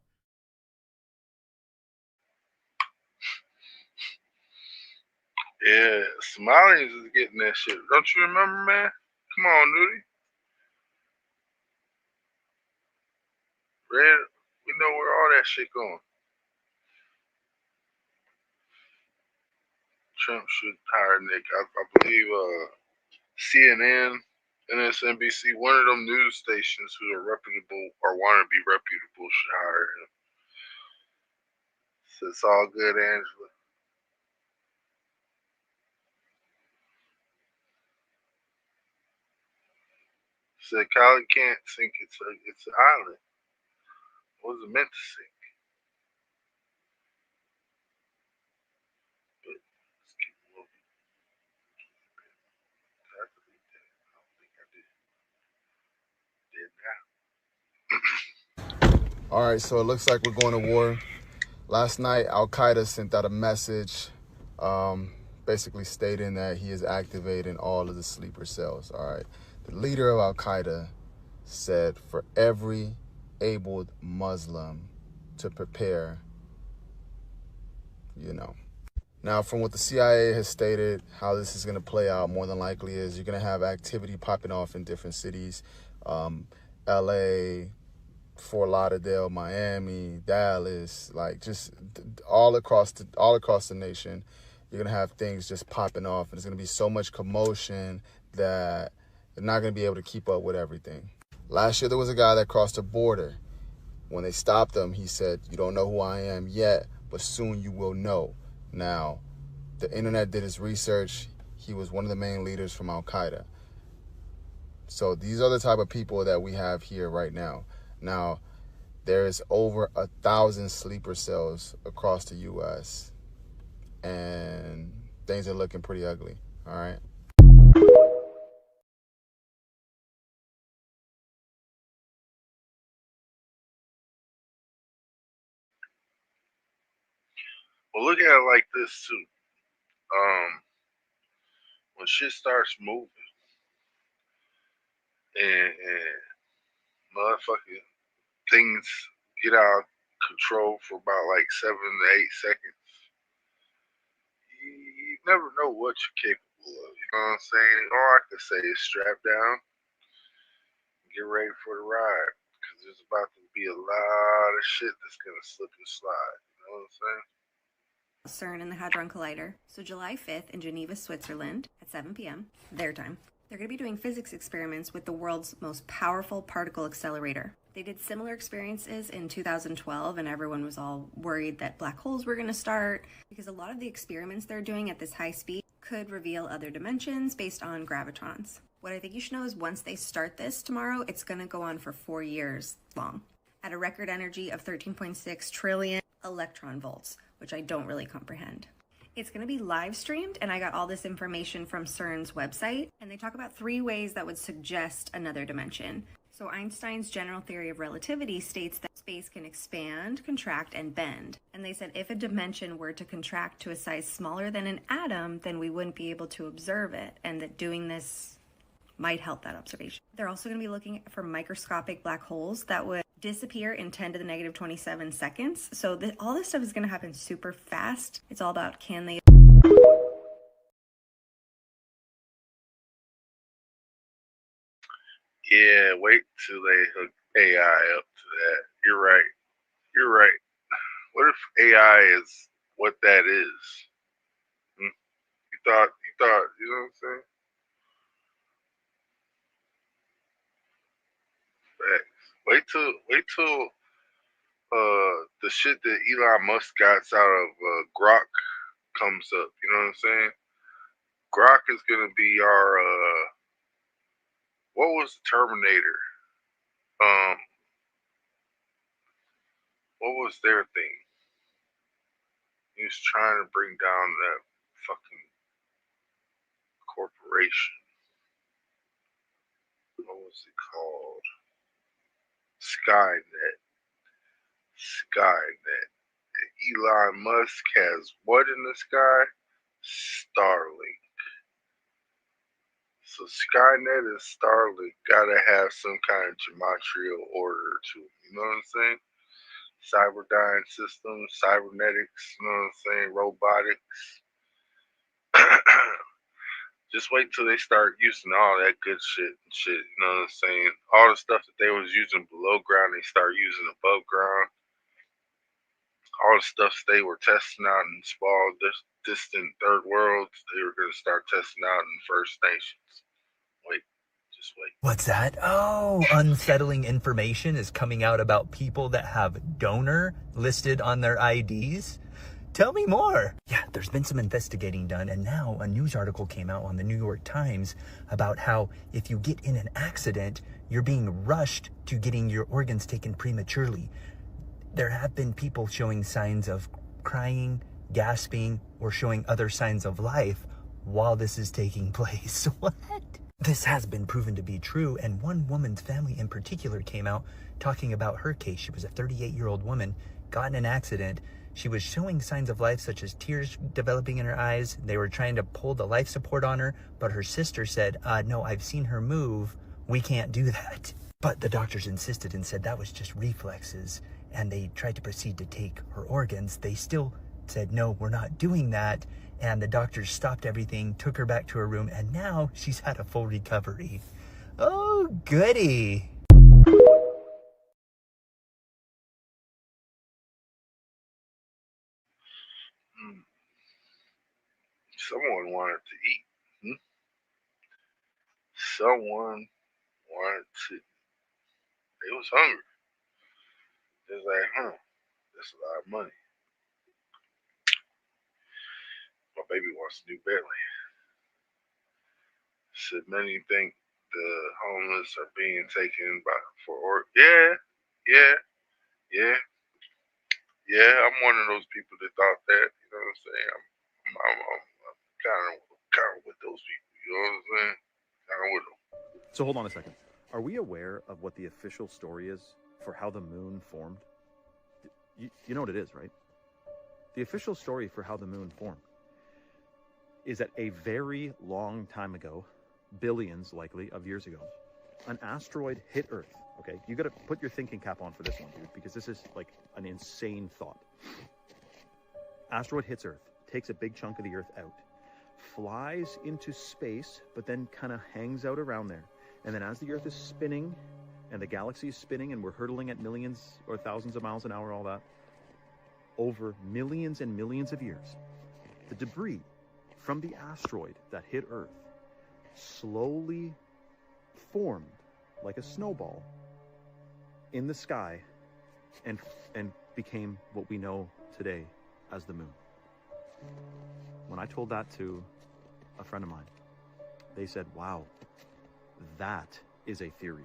Yeah, Somalians is getting that shit. Don't you remember, man? Come on, Nudie. Red, we know where all that shit going. Trump should hire Nick. I believe CNN, MSNBC, one of them news stations who are reputable or want to be reputable should hire him. So it's all good, Angela. Said Kyle can't sink. It's an island. It wasn't meant to sink. But let's keep moving. I delete that. I don't think I did. Did now.
All right, so it looks like we're going to war. Last night, Al-Qaeda sent out a message basically stating that he is activating all of the sleeper cells. All right. The leader of Al-Qaeda said for every abled Muslim to prepare, you know. Now, from what the CIA has stated, how this is going to play out more than likely is you're going to have activity popping off in different cities, LA, Fort Lauderdale, Miami, Dallas, like just all across the nation. You're going to have things just popping off, and there's going to be so much commotion that they're not going to be able to keep up with everything. Last year, there was a guy that crossed the border. When they stopped him, he said, "You don't know who I am yet, but soon you will know." Now, the internet did its research. He was one of the main leaders from Al-Qaeda. So these are the type of people that we have here right now. Now, there's over 1,000 sleeper cells across the U.S., and things are looking pretty ugly, all right?
Well, look at it like this, too. When shit starts moving and motherfucking things get out of control for about like 7 to 8 seconds, you never know what you're capable of. You know what I'm saying? All I can say is strap down and get ready for the ride, because there's about to be a lot of shit that's going to slip and slide. You know what I'm saying?
CERN and the Hadron Collider. So July 5th in Geneva, Switzerland at 7 p.m. their time. They're going to be doing physics experiments with the world's most powerful particle accelerator. They did similar experiences in 2012, and everyone was all worried that black holes were going to start, because a lot of the experiments they're doing at this high speed could reveal other dimensions based on gravitrons. What I think you should know is once they start this tomorrow, it's going to go on for 4 years long at a record energy of 13.6 trillion electron volts, which I don't really comprehend. It's going to be live streamed, and I got all this information from CERN's website, and they talk about 3 ways that would suggest another dimension. So Einstein's general theory of relativity states that space can expand, contract, and bend. And they said if a dimension were to contract to a size smaller than an atom, then we wouldn't be able to observe it, and that doing this might help that observation. They're also going to be looking for microscopic black holes that would disappear in 10 to the negative 27 seconds. So all this stuff is going to happen super fast. It's all about can they...
Yeah, wait till they hook AI up to that. You're right. You're right. What if AI is what that is? You thought, you know what I'm saying? Facts. Wait till the shit that Elon Musk got out of Grok comes up. You know what I'm saying? Grok is gonna be our what was the Terminator? What was their thing? He was trying to bring down that fucking corporation. What was it called? Skynet. Elon Musk has what in the sky? Starlink. So Skynet and Starlink gotta have some kind of gematria order to it. You know what I'm saying? Cyberdyne systems, cybernetics, you know what I'm saying? Robotics. Just wait till they start using all that good shit and shit, you know what I'm saying? All the stuff that they was using below ground, they start using above ground. All the stuff they were testing out in small, distant third worlds, they were going to start testing out in First Nations. Wait, just wait.
What's that? Oh, unsettling information is coming out about people that have donor listed on their IDs. Tell me more. Yeah, there's been some investigating done, and now a news article came out on the New York Times about how if you get in an accident, you're being rushed to getting your organs taken prematurely. There have been people showing signs of crying, gasping, or showing other signs of life while this is taking place. What? This has been proven to be true, and one woman's family in particular came out talking about her case. She was a 38-year-old woman, got in an accident. She was showing signs of life, such as tears developing in her eyes. They were trying to pull the life support on her, but her sister said, no, I've seen her move. We can't do that. But the doctors insisted and said that was just reflexes, and they tried to proceed to take her organs. They still said, no, we're not doing that. And the doctors stopped everything, took her back to her room, and now she's had a full recovery. Oh, goody.
Someone wanted to eat. Someone wanted to. They was hungry. They was like, that's a lot of money. My baby wants a new Bentley. Said many think the homeless are being taken yeah. I'm one of those people that thought that. You know what I'm saying? I'm kind of with those people. You know what I'm saying? Kind of with them.
So hold on a second. Are we aware of what the official story is for how the moon formed? You know what it is, right? The official story for how the moon formed is that a very long time ago, billions likely of years ago, an asteroid hit Earth. Okay, you got to put your thinking cap on for this one, dude, because this is like an insane thought. Asteroid hits Earth, takes a big chunk of the Earth out, flies into space, but then kind of hangs out around there. And then as the Earth is spinning and the galaxy is spinning and we're hurtling at millions or thousands of miles an hour, all that, over millions and millions of years, the debris from the asteroid that hit Earth slowly formed like a snowball in the sky and became what we know today as the moon. When I told that to a friend of mine, they said, wow, that is a theory.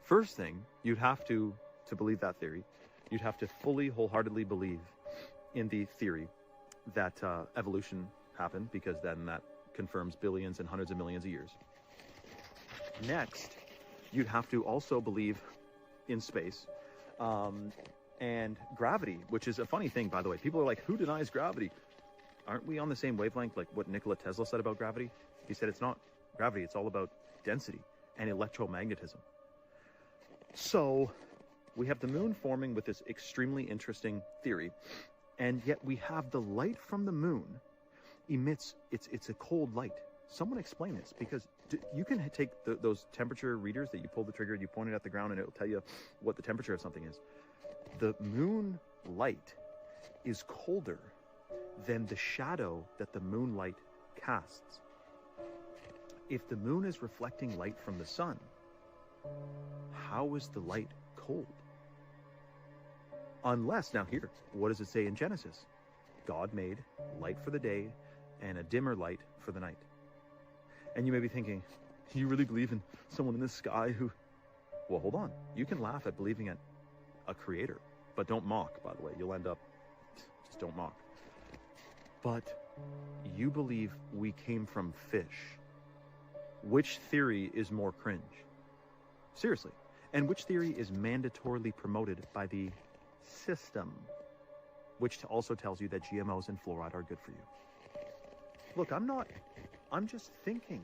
First thing, you'd have to believe that theory, you'd have to fully, wholeheartedly believe in the theory that evolution happened, because then that confirms billions and hundreds of millions of years. Next, you'd have to also believe in space and gravity, which is a funny thing, by the way. People are like, who denies gravity? Aren't we on the same wavelength, like what Nikola Tesla said about gravity? He said it's not gravity, it's all about density and electromagnetism. So we have the moon forming with this extremely interesting theory, and yet we have the light from the moon emits, it's a cold light. Someone explain this, because you can take those temperature readers that you pull the trigger, you point it at the ground, and it'll tell you what the temperature of something is. The moon light is colder than the shadow that the moonlight casts. If the moon is reflecting light from the sun, how is the light cold? Unless, now here, what does it say in Genesis? God made light for the day and a dimmer light for the night. And you may be thinking, you really believe in someone in the sky who... Well, hold on. You can laugh at believing in a creator, but don't mock, by the way. You'll end up... Just don't mock. But you believe we came from fish. Which theory is more cringe? Seriously. And which theory is mandatorily promoted by the system? Which also tells you that GMOs and fluoride are good for you. Look, I'm just thinking.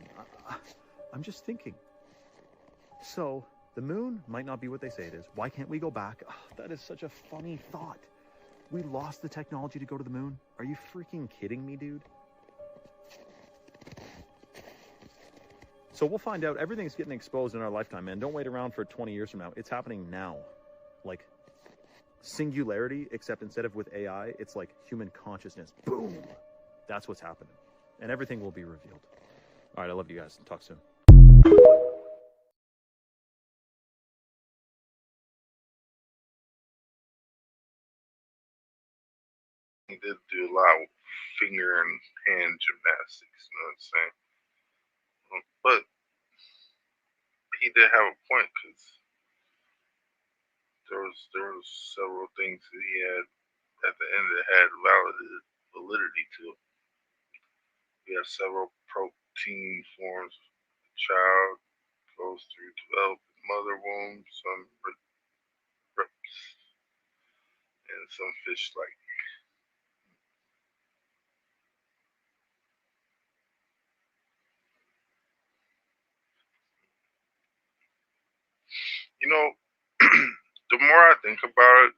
I'm just thinking. So, the moon might not be what they say it is. Why can't we go back? Oh, that is such a funny thought. We lost the technology to go to the moon? Are you freaking kidding me, dude? So we'll find out. Everything's getting exposed in our lifetime, man. Don't wait around for 20 years from now. It's happening now. Like, singularity, except instead of with AI, it's like human consciousness. Boom! That's what's happening. And everything will be revealed. All right, I love you guys. Talk soon.
did do a lot of finger and hand gymnastics, you know what I'm saying? But he did have a point, because there was several things that he had at the end that had validity to it. We have several protein forms. The child goes through developing mother womb, some rips, and some fish like. You know, the more I think about it,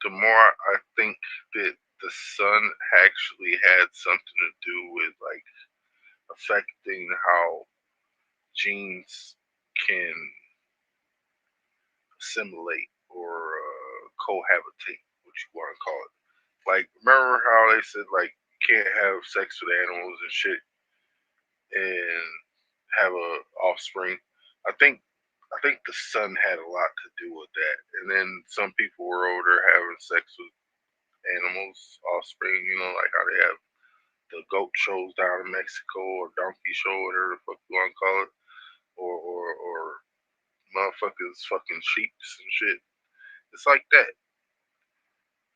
the more I think that the sun actually had something to do with like affecting how genes can assimilate or cohabitate, what you want to call it. Like, remember how they said like you can't have sex with animals and shit and have a offspring? I think the sun had a lot to do with that. And then some people were older having sex with animals, offspring, you know, like how they have the goat shows down in Mexico, or donkey show, whatever the fuck you want to call it, or motherfuckers fucking sheeps and shit. It's like that.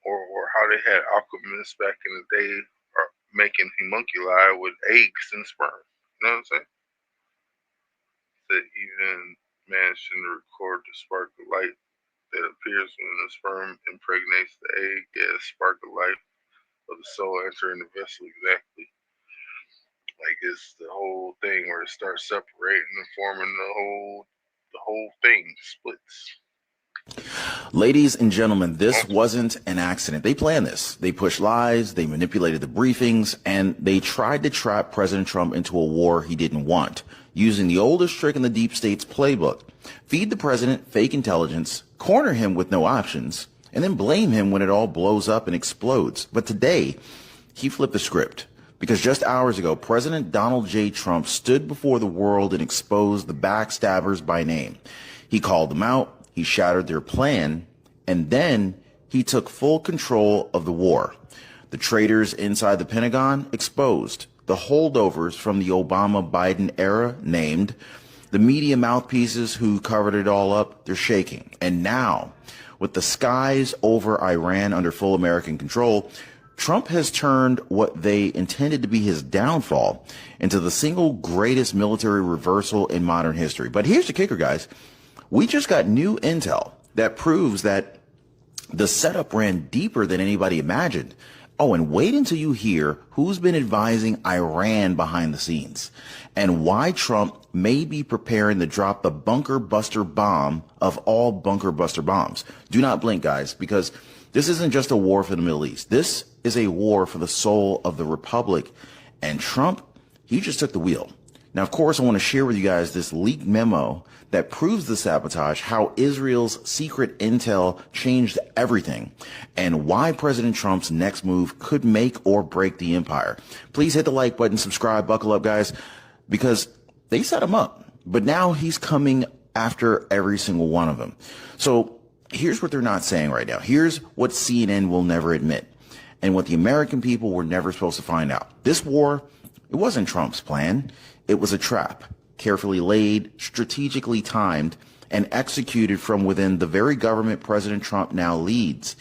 Or how they had alchemists back in the day making homunculi with eggs and sperm. You know what I'm saying? That even managed to record the spark of light that appears when the sperm impregnates the egg. Yeah, the spark of life of the soul entering the vessel, exactly. Like, it's the whole thing where it starts separating and forming the whole thing splits.
Ladies and gentlemen, this wasn't an accident. They planned this. They pushed lies, they manipulated the briefings, and they tried to trap President Trump into a war he didn't want, using the oldest trick in the deep state's playbook. Feed the president fake intelligence, corner him with no options, and then blame him when it all blows up and explodes. But today, he flipped the script. Because just hours ago, President Donald J. Trump stood before the world and exposed the backstabbers by name. He called them out. He shattered their plan, and then he took full control of the war. The traitors inside the Pentagon exposed. The holdovers from the Obama-Biden era named. The media mouthpieces who covered it all up, they're shaking. And now, with the skies over Iran under full American control, Trump has turned what they intended to be his downfall into the single greatest military reversal in modern history. But here's the kicker, guys. We just got new intel that proves that the setup ran deeper than anybody imagined. Oh, and wait until you hear who's been advising Iran behind the scenes and why Trump may be preparing to drop the bunker buster bomb of all bunker buster bombs. Do not blink, guys, because this isn't just a war for the Middle East. This is a war for the soul of the republic. And Trump, he just took the wheel. Now, of course, I want to share with you guys this leaked memo that proves the sabotage, how Israel's secret intel changed everything, and why President Trump's next move could make or break the empire. Please hit the like button, subscribe, buckle up, guys, because they set him up. But now he's coming after every single one of them. So here's what they're not saying right now. Here's what CNN will never admit, and what the American people were never supposed to find out. This war, it wasn't Trump's plan. It was a trap, carefully laid, strategically timed, and executed from within the very government President Trump now leads.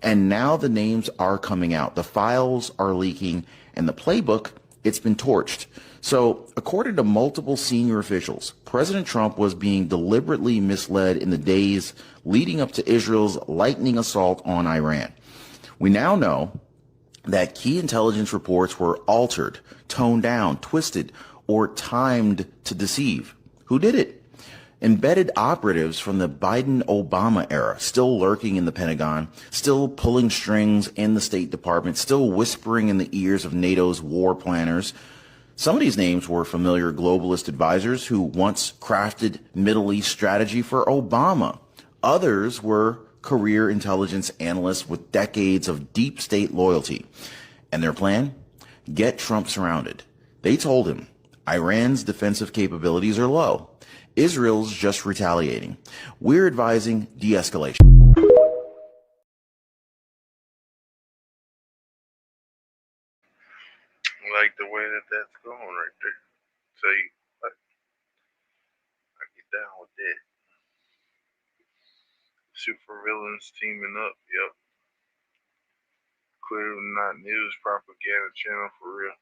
And now the names are coming out. The files are leaking, and the playbook, it's been torched. So, according to multiple senior officials, President Trump was being deliberately misled in the days leading up to Israel's lightning assault on Iran. We now know that key intelligence reports were altered, toned down, twisted, or timed to deceive. Who did it? Embedded operatives from the Biden-Obama era, still lurking in the Pentagon, still pulling strings in the State Department, still whispering in the ears of NATO's war planners. Some of these names were familiar globalist advisors who once crafted Middle East strategy for Obama. Others were career intelligence analysts with decades of deep state loyalty. And their plan? Get Trump surrounded. They told him, Iran's defensive capabilities are low. Israel's just retaliating. We're advising de-escalation.
like the way that that's going right there. So I get down with that. Super villains teaming up. Yep. Clearly not news propaganda channel for real.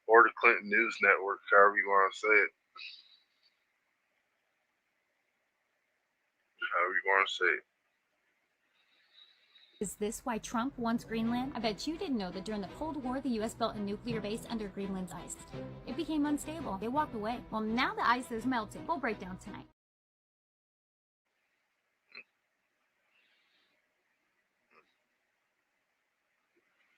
Or the Clinton News Network, however you want to say it. However you want to say it.
Is this why Trump wants Greenland? I bet you didn't know that during the Cold War, the U.S. built a nuclear base under Greenland's ice. It became unstable. They walked away. Well, now the ice is melting. We'll break down tonight.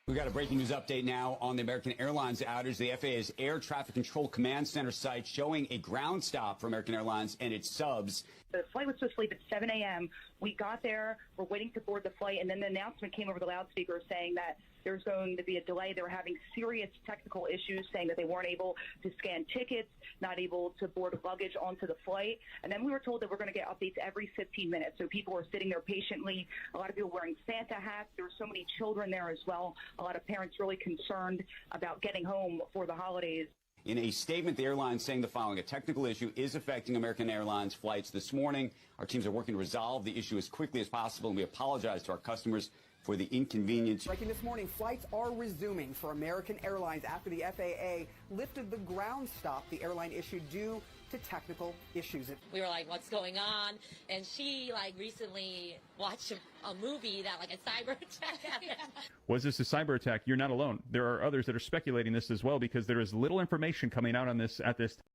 We got a breaking news update now on the American Airlines outage. The FAA's Air Traffic Control Command Center site showing a ground stop for American Airlines and its subs.
The flight was supposed to leave at 7 a.m. We got there, we're waiting to board the flight, and then the announcement came over the loudspeaker saying that there's going to be a delay. They were having serious technical issues, saying that they weren't able to scan tickets, not able to board luggage onto the flight. And then we were told that we're going to get updates every 15 minutes. So people were sitting there patiently, a lot of people wearing Santa hats. There were so many children there as well. A lot of parents really concerned about getting home for the holidays.
In a statement, the airline saying the following: a technical issue is affecting American Airlines flights this morning. Our teams are working to resolve the issue as quickly as possible, and we apologize to our customers for the inconvenience.
Breaking this morning, flights are resuming for American Airlines after the FAA lifted the ground stop the airline issued due to technical issues.
We were like, what's going on? And she recently watched a movie that a cyber attack happened.
Was this a cyber attack? You're not alone. There are others that are speculating this as well, because there is little information coming out on this at this time.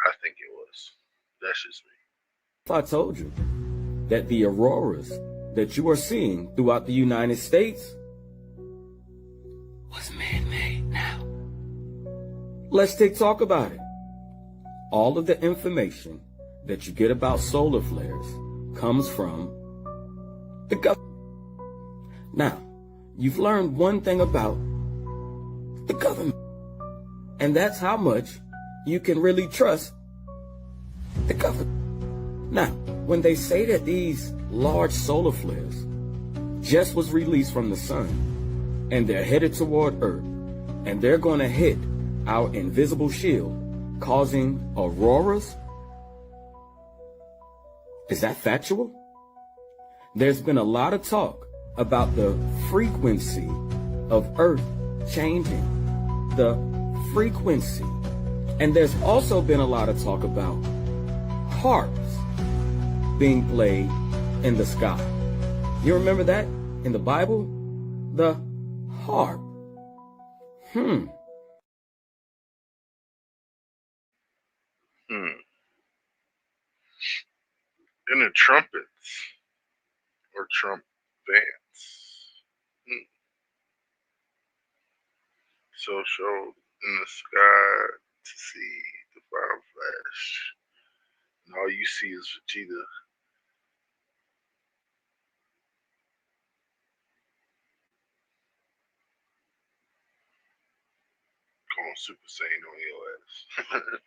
I think it was. That's just me.
I told you that the auroras that you are seeing throughout the United States was man-made now. Let's talk about it. All of the information that you get about solar flares comes from the government. Now, you've learned one thing about the government, and that's how much you can really trust the government. Now, when they say that these large solar flares just was released from the sun and they're headed toward Earth and they're going to hit our invisible shield, causing auroras, is that factual? There's been a lot of talk about the frequency of Earth changing, the frequency. And there's also been a lot of talk about harps being played in the sky. You remember that in the Bible? The harp.
And the trumpets or Trump vans. So showed in the sky to see the fire flash. And all you see is Vegeta. Going Super Saiyan on your ass.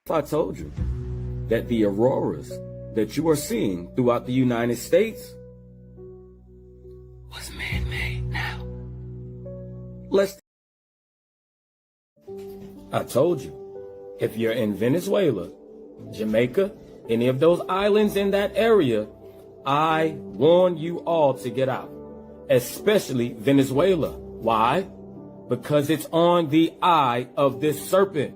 I told you that the auroras that you are seeing throughout the United States was man-made now. I told you, if you're in Venezuela, Jamaica, any of those islands in that area, I warn you all to get out, especially Venezuela. Why? Because it's on the eye of this serpent.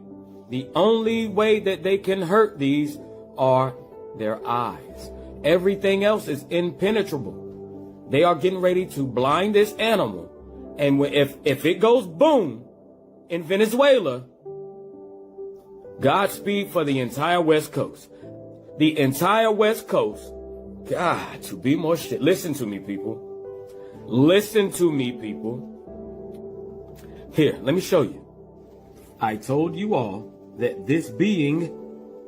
The only way that they can hurt these are their eyes. Everything else is impenetrable. They are getting ready to blind this animal. And if it goes boom in Venezuela, Godspeed for the entire West Coast. The entire West Coast. God, to be more shit. Listen to me, people. Listen to me, people. Here, let me show you. I told you all that this being,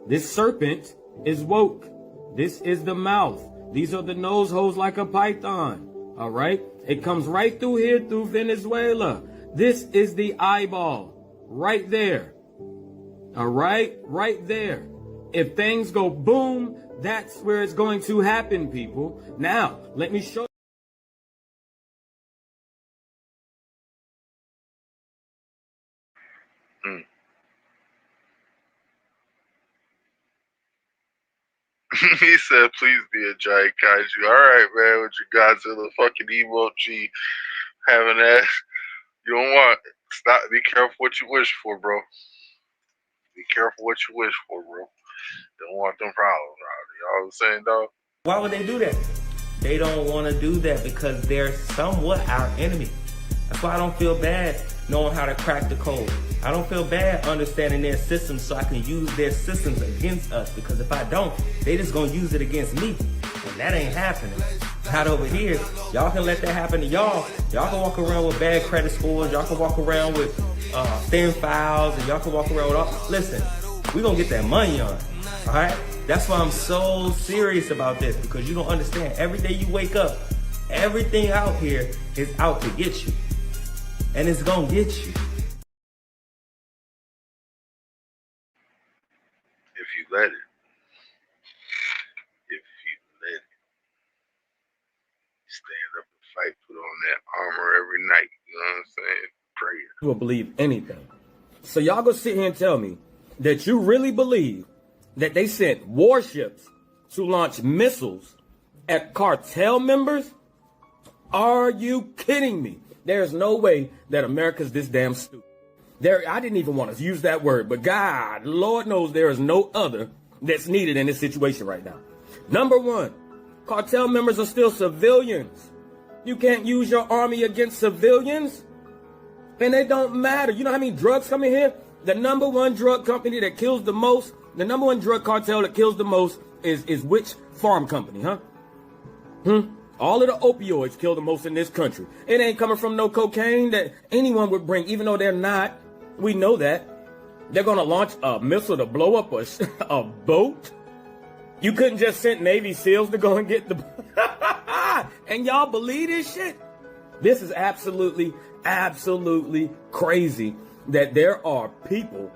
this serpent, is woke. This is the mouth. These are the nose holes like a python. All right? It comes right through here, through Venezuela. This is the eyeball. Right there. All right? Right there. If things go boom, that's where it's going to happen, people. Now, let me show
Hmm. He said, please be a giant kaiju. All right, man, with your Godzilla fucking emoji having that. You don't want. Stop. Be careful what you wish for, bro. Be careful what you wish for, bro. Don't want them problems, Roddy. You know what I'm saying, dog?
Why would they do that? They don't want to do that because they're somewhat our enemy. That's why I don't feel bad knowing how to crack the code. I don't feel bad understanding their systems so I can use their systems against us, because if I don't, they just gonna use it against me. And that ain't happening. Not over here. Y'all can let that happen to y'all. Y'all can walk around with bad credit scores. Y'all can walk around with thin files, and y'all can walk around with all. Listen, we gonna get that money on. All right? That's why I'm so serious about this, because you don't understand. Every day you wake up, everything out here is out to get you. And it's gonna get you.
If you let it. If you let it. Stand up and fight, put on that armor every night. You know what I'm saying? Pray.
You will believe anything. So y'all go sit here and tell me that you really believe that they sent warships to launch missiles at cartel members? Are you kidding me? There's no way that America's this damn stupid. I didn't even want to use that word, but God, Lord knows there is no other that's needed in this situation right now. Number one, cartel members are still civilians. You can't use your army against civilians, and they don't matter. You know how many drugs come in here? The number one drug company that kills the most, the number one drug cartel that kills the most is which farm company, huh? All of the opioids kill the most in this country. It ain't coming from no cocaine that anyone would bring, even though they're not. We know that. They're going to launch a missile to blow up a boat. You couldn't just send Navy SEALs to go and get the... And y'all believe this shit? This is absolutely, absolutely crazy that there are people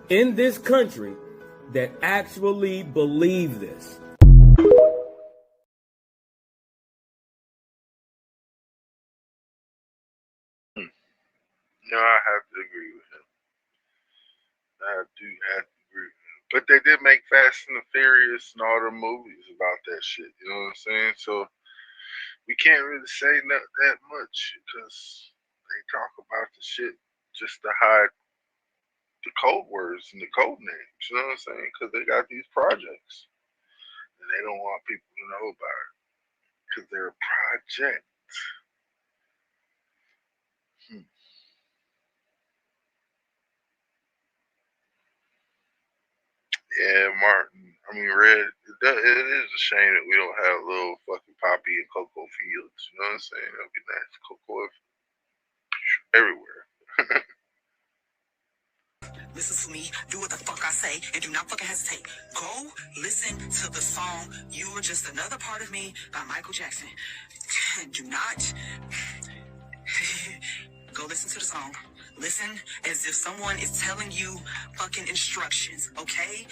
in this country that actually believe this.
No, I have to agree with him. I do have to agree with him. But they did make Fast and the Furious and all the movies about that shit. You know what I'm saying? So we can't really say that much because they talk about the shit just to hide the code words and the code names. You know what I'm saying? Because they got these projects and they don't want people to know about it because they're a project. Yeah, Martin. I mean, Red. It is a shame that we don't have little fucking poppy and cocoa fields. You know what I'm saying? That'd be nice. Cocoa everywhere.
Listen to me, do what the fuck I say, and do not fucking hesitate. Go listen to the song You Are Just Another Part of Me by Michael Jackson. Do not go listen to the song. Listen as if someone is telling you fucking instructions, okay?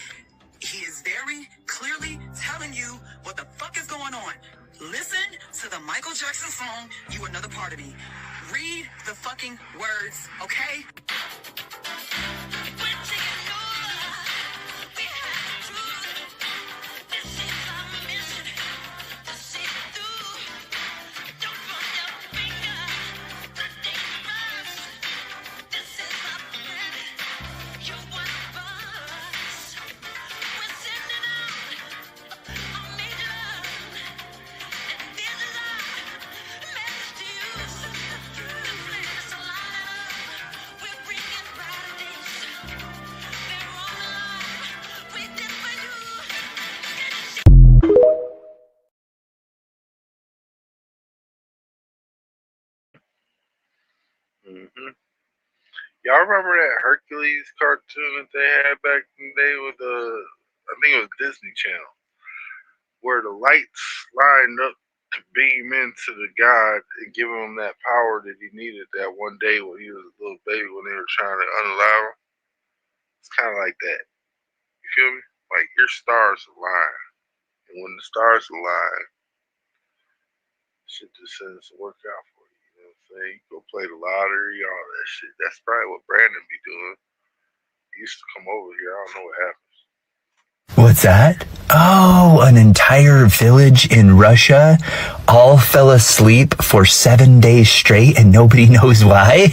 He is very clearly telling you what the fuck is going on. Listen to the Michael Jackson song, You Are Another Part of Me. Read the fucking words, okay?
Mm-hmm. Y'all remember that Hercules cartoon that they had back in the day with I think it was Disney Channel, where the lights lined up to beam into the god and give him that power that he needed that one day when he was a little baby when they were trying to unallow him. It's kind of like that. You feel me? Like, your stars align. And when the stars align, shit just seems to work out for you. You know what I'm saying? You go play the lottery, all that shit. That's probably what Brandon be doing. He used to come over here. I don't know what happened.
What's that? Oh, an entire village in Russia all fell asleep for 7 days straight and nobody knows why?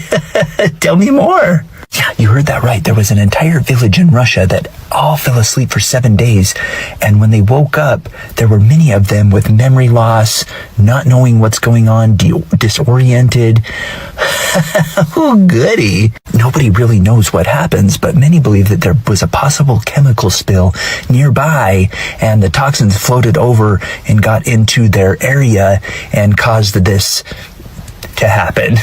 Tell me more. Yeah, you heard that right. There was an entire village in Russia that all fell asleep for 7 days. And when they woke up, there were many of them with memory loss, not knowing what's going on, disoriented. Oh, goody. Nobody really knows what happens, but many believe that there was a possible chemical spill nearby and the toxins floated over and got into their area and caused this to happen.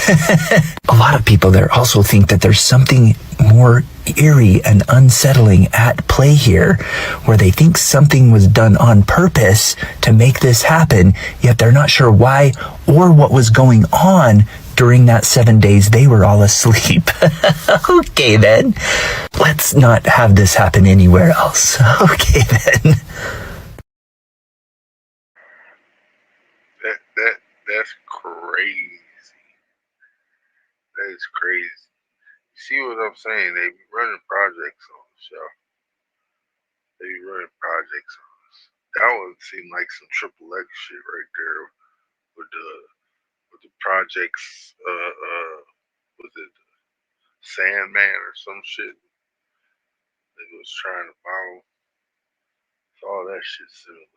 A lot of people there also think that there's something more eerie and unsettling at play here, where they think something was done on purpose to make this happen, yet they're not sure why or what was going on during that 7 days they were all asleep. Okay then, let's not have this happen anywhere else. Okay then.
That's crazy. That is crazy. You see what I'm saying? They be running projects on the show. They be running projects on us. That one seemed like some triple X shit right there with the projects. Was it Sandman or some shit? They was trying to bomb. All that shit similar.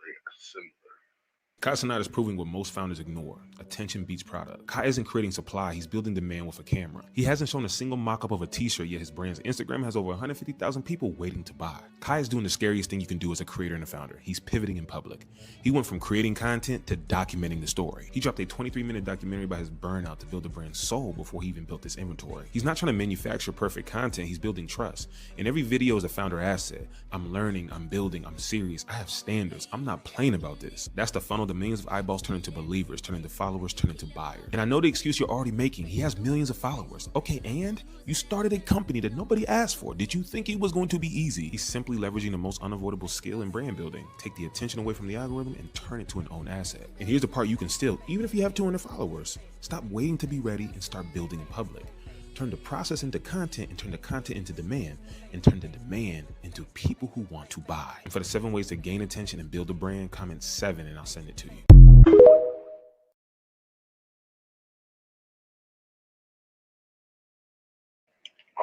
Kai Cenat is proving what most founders ignore. Attention beats product. Kai isn't creating supply, he's building demand with a camera. He hasn't shown a single mock-up of a t-shirt, yet his brand's Instagram has over 150,000 people waiting to buy. Kai is doing the scariest thing you can do as a creator and a founder. He's pivoting in public. He went from creating content to documenting the story. He dropped a 23-minute documentary about his burnout to build the brand's soul before he even built this inventory. He's not trying to manufacture perfect content, he's building trust. And every video is a founder asset. I'm learning, I'm building, I'm serious, I have standards, I'm not playing about this. That's the funnel the millions of eyeballs turn into believers, turn into followers, turn into buyers. And I know the excuse you're already making. He has millions of followers. Okay, and you started a company that nobody asked for. Did you think it was going to be easy? He's simply leveraging the most unavoidable skill in brand building. Take the attention away from the algorithm and turn it to an own asset. And here's the part you can steal, even if you have 200 followers. Stop waiting to be ready and start building in public. Turn the process into content and turn the content into demand and turn the demand into people who want to buy. And for the 7 ways to gain attention and build a brand, comment 7 and I'll send it to you.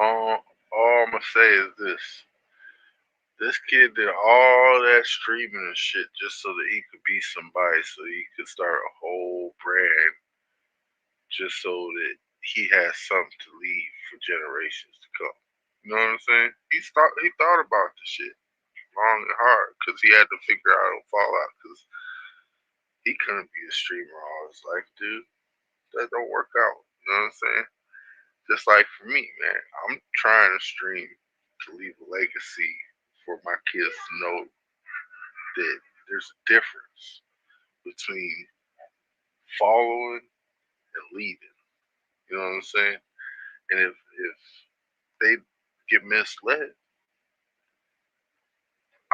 All I'm gonna say is this. This kid did all that streaming and shit just so that he could be somebody, so he could start a whole brand, just so that he has something to leave for generations to come. You know what I'm saying? He thought about the shit long and hard because he had to figure out Fallout because he couldn't be a streamer all his life, dude. That don't work out. You know what I'm saying? Just like for me, man, I'm trying to stream to leave a legacy for my kids to know that there's a difference between following and leading. You know what I'm saying? And if they get misled,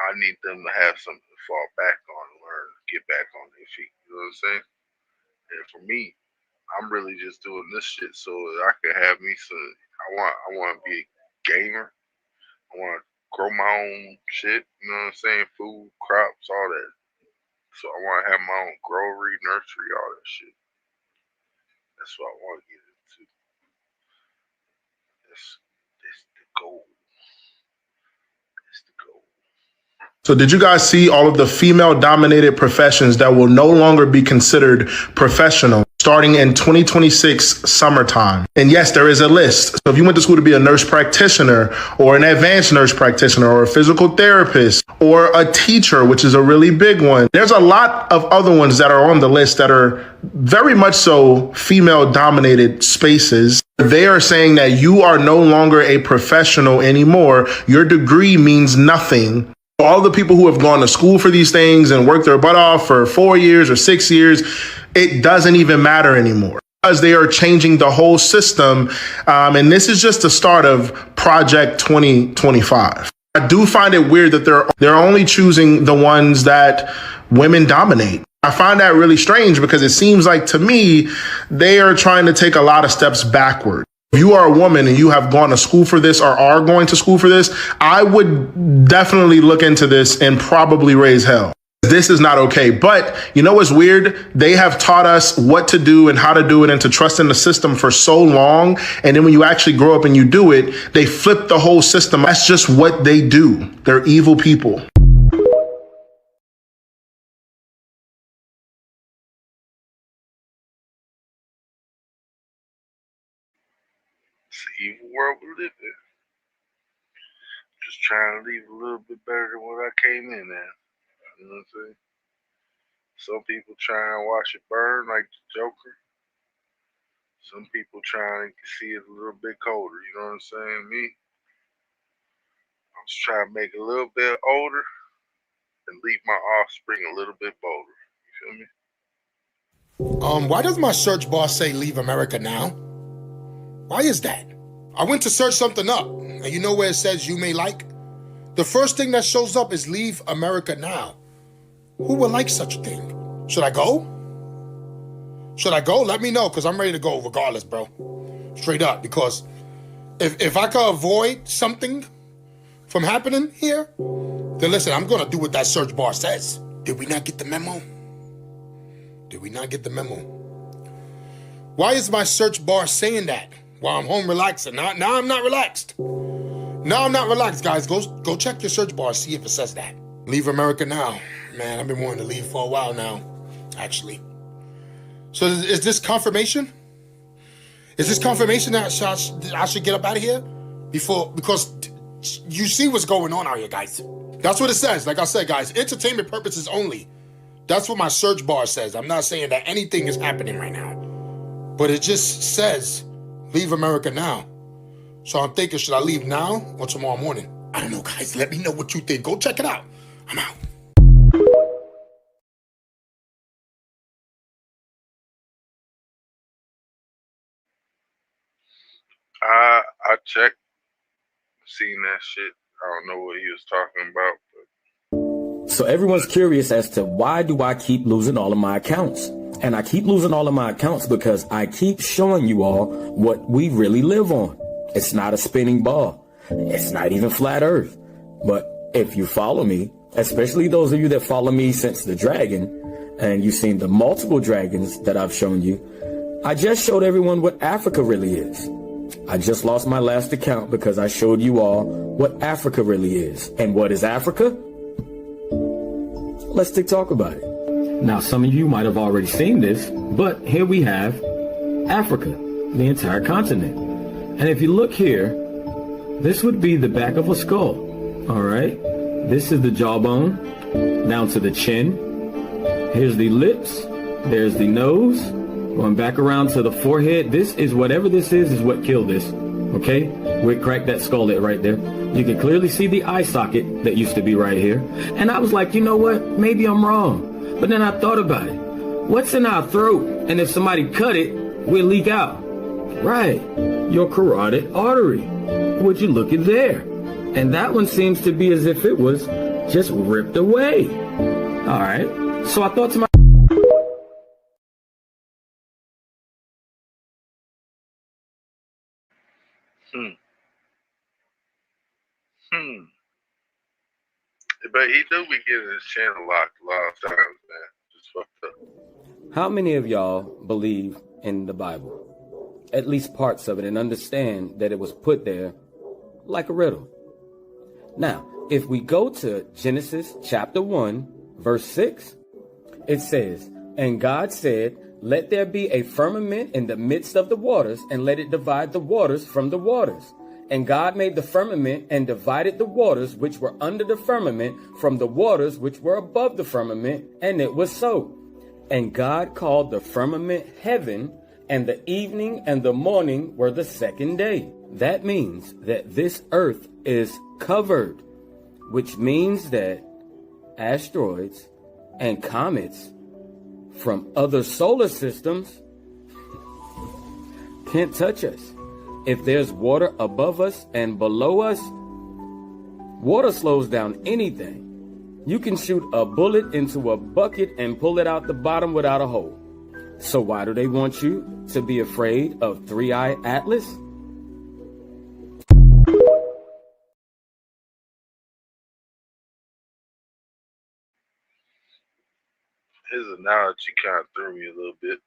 I need them to have something to fall back on and learn to get back on their feet. You know what I'm saying? And for me, I'm really just doing this shit so that I can have me some. I want to be a gamer. I want to grow my own shit. You know what I'm saying? Food, crops, all that. So I want to have my own growery, nursery, all that shit. That's what I want to get into. That's the goal. That's the goal.
So did you guys see all of the female-dominated professions that will no longer be considered professional starting in 2026 summertime? And yes, there is a list. So if you went to school to be a nurse practitioner or an advanced nurse practitioner or a physical therapist or a teacher, which is a really big one, there's a lot of other ones that are on the list that are very much so female-dominated spaces. They are saying that you are no longer a professional anymore. Your degree means nothing. All the people who have gone to school for these things and worked their butt off for 4 years or 6 years, it doesn't even matter anymore because they are changing the whole system. And this is just the start of Project 2025. I do find it weird that they're only choosing the ones that women dominate. I find that really strange because it seems like to me, they are trying to take a lot of steps backward. If you are a woman and you have gone to school for this or are going to school for this, I would definitely look into this and probably raise hell. This is not okay. But you know what's weird? They have taught us what to do and how to do it and to trust in the system for so long. And then when you actually grow up and you do it, they flip the whole system. That's just what they do. They're evil people.
It's the evil world we live in. Just trying to leave a little bit better than what I came in at. You know what I'm saying? Some people trying to watch it burn like the Joker. Some people trying to see it a little bit colder. You know what I'm saying? Me, I'm just trying to make it a little bit older and leave my offspring a little bit bolder. You feel me?
Why does my search bar say leave America now? Why is that? I went to search something up, and you know where it says you may like? The first thing that shows up is leave America now. Who would like such a thing? Should I go? Should I go? Let me know, because I'm ready to go regardless, bro. Straight up, because if I could avoid something from happening here, then listen, I'm going to do what that search bar says. Did we not get the memo? Did we not get the memo? Why is my search bar saying that while I'm home relaxing? Now I'm not relaxed. Now I'm not relaxed, guys. Go check your search bar, see if it says that. Leave America now. Man, I've been wanting to leave for a while now, actually. So is this confirmation? Is this confirmation that I should get up out of here? Because you see what's going on out here, guys. That's what it says. Like I said, guys, entertainment purposes only. That's what my search bar says. I'm not saying that anything is happening right now. But it just says, leave America now. So I'm thinking, should I leave now or tomorrow morning? I don't know, guys. Let me know what you think. Go check it out. I'm out.
I checked, seen that shit. I don't know what he was talking about. But...
So everyone's curious as to why do I keep losing all of my accounts? And I keep losing all of my accounts because I keep showing you all what we really live on. It's not a spinning ball. It's not even flat earth. But if you follow me, especially those of you that follow me since the dragon, and you've seen the multiple dragons that I've shown you, I just showed everyone what Africa really is. I just lost my last account because I showed you all what Africa really is. And what is Africa? Let's talk about it. Now, some of you might have already seen this, but here we have Africa, the entire continent. And if you look here, this would be the back of a skull. All right. This is the jawbone down to the chin. Here's the lips. There's the nose. Going back around to the forehead. This is whatever this is what killed this. Okay? We cracked that skull right there. You can clearly see the eye socket that used to be right here. And I was like, you know what? Maybe I'm wrong. But then I thought about it. What's in our throat? And if somebody cut it, we'll leak out. Right. Your carotid artery. Would you look at there? And that one seems to be as if it was just ripped away. All right. So I thought to myself,
But he do be getting his channel locked a lot of times, man. Just fucked up.
how many of y'all believe in the Bible? At least parts of it, and understand that it was put there like a riddle. Now, if we go to Genesis chapter 1, verse 6, it says, "And God said, let there be a firmament in the midst of the waters, and let it divide the waters from the waters. And God made the firmament and divided the waters which were under the firmament from the waters which were above the firmament, and it was so. And God called the firmament heaven, and the evening and the morning were the second day." That means that this earth is covered, which means that asteroids and comets from other solar systems can't touch us. If there's water above us and below us, Water slows down anything. You can shoot a bullet into a bucket and pull it out the bottom without a hole. So why do they want you to be afraid of Three-Eye Atlas?
His analogy kind of threw me a little bit.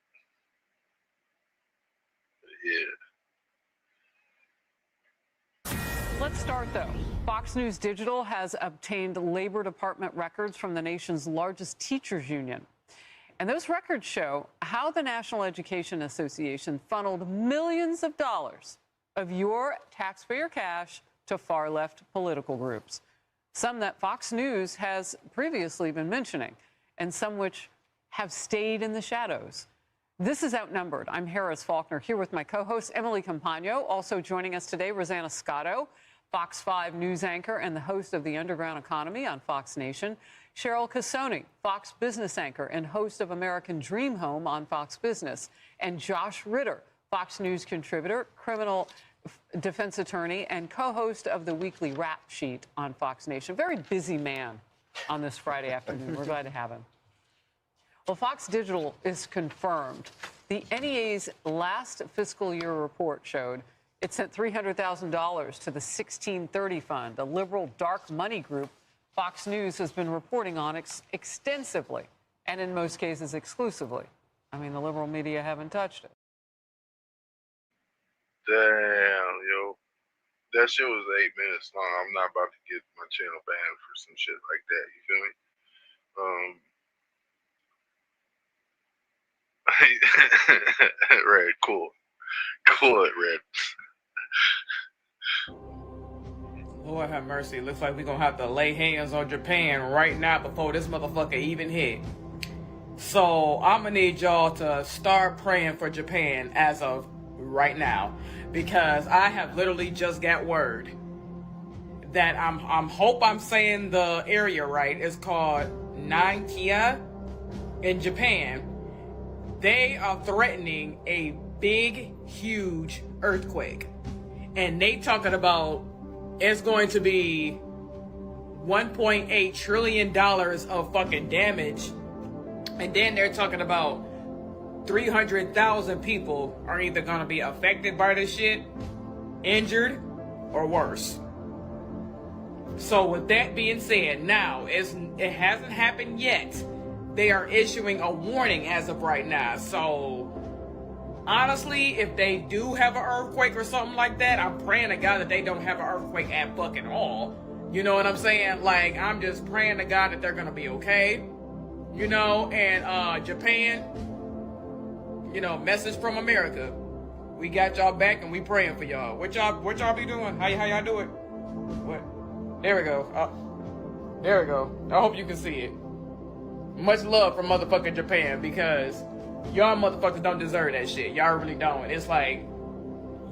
Yeah.
Let's start, though. Fox News Digital has obtained Labor Department records from the nation's largest teachers union. And those records show how the National Education Association funneled millions of dollars of your taxpayer cash to far-left political groups, some that Fox News has previously been mentioning, and some which have stayed in the shadows. This is Outnumbered. I'm Harris Faulkner, here with my co-host Emily Campagno. Also joining us today, Rosanna Scotto, Fox 5 news anchor and the host of The Underground Economy on Fox Nation. Cheryl Casoni, Fox business anchor and host of American Dream Home on Fox Business. And Josh Ritter, Fox News contributor, criminal defense attorney, and co-host of the weekly Rap Sheet on Fox Nation. Very busy man on this Friday afternoon. We're glad to have him. Well, Fox Digital is confirmed. The NEA's last fiscal year report showed it sent $300,000 to the 1630 Fund, a liberal dark money group Fox News has been reporting on extensively, and in most cases exclusively. I mean, the liberal media haven't touched it.
Damn, yo. That shit was 8 minutes long. I'm not about to get my channel banned for some shit like that. You feel me? Red, cool. Cool it, Red.
Lord have mercy. Looks like we're gonna have to lay hands on Japan right now before this motherfucker even hit. So I'm gonna need y'all to start praying for Japan as of right now, because I have literally just got word that I'm hope I'm saying the area right. It's called Nankia in Japan. They are threatening a big, huge earthquake, and they talking about it's going to be $1.8 trillion of fucking damage. And then they're talking about 300,000 people are either going to be affected by this shit, injured, or worse. So with that being said, now it hasn't happened yet. They are issuing a warning as of right now. So honestly, if they do have an earthquake or something like that, I'm praying to God that they don't have an earthquake at fucking all. You know what I'm saying? Like, I'm just praying to God that they're gonna be okay. You know, and Japan, you know, message from America. We got y'all back and we praying for y'all. What y'all be doing? How y'all do it? What? There we go. There we go. I hope you can see it. Much love from motherfucking Japan, because y'all motherfuckers don't deserve that shit. Y'all really don't. It's like,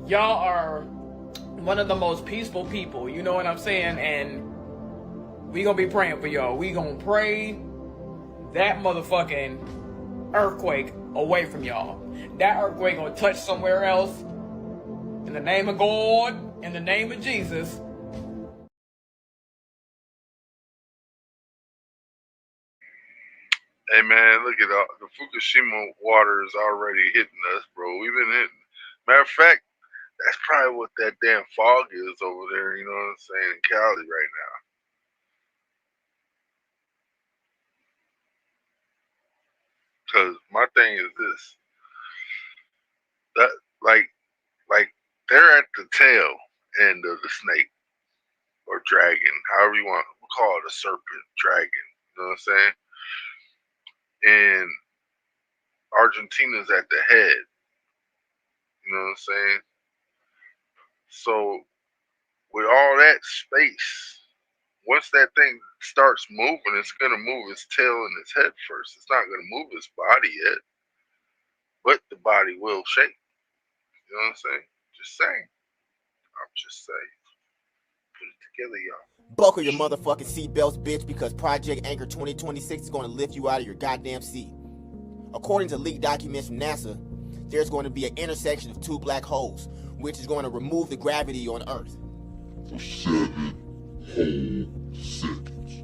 y'all are one of the most peaceful people, you know what I'm saying? And we gonna be praying for y'all. We gonna pray that motherfucking earthquake away from y'all. That earthquake gonna touch somewhere else. In the name of God, in the name of Jesus.
Hey man, look at all the Fukushima water is already hitting us, bro. We've been hitting. Matter of fact, that's probably what that damn fog is over there. You know what I'm saying, in Cali right now. Cause my thing is this: that like they're at the tail end of the snake or dragon, however you want. We'll call it a serpent, dragon. You know what I'm saying? And Argentina's at the head. You know what I'm saying? So with all that space, once that thing starts moving, it's gonna move its tail and its head first. It's not gonna move its body yet, but the body will shake. You know what I'm saying? Just saying. I'm just saying. Put it together, y'all.
Buckle your motherfucking seatbelts, bitch, because Project Anchor 2026 is going to lift you out of your goddamn seat. According to leaked documents from NASA, there's going to be an intersection of two black holes, which is going to remove the gravity on Earth. For 7 whole seconds.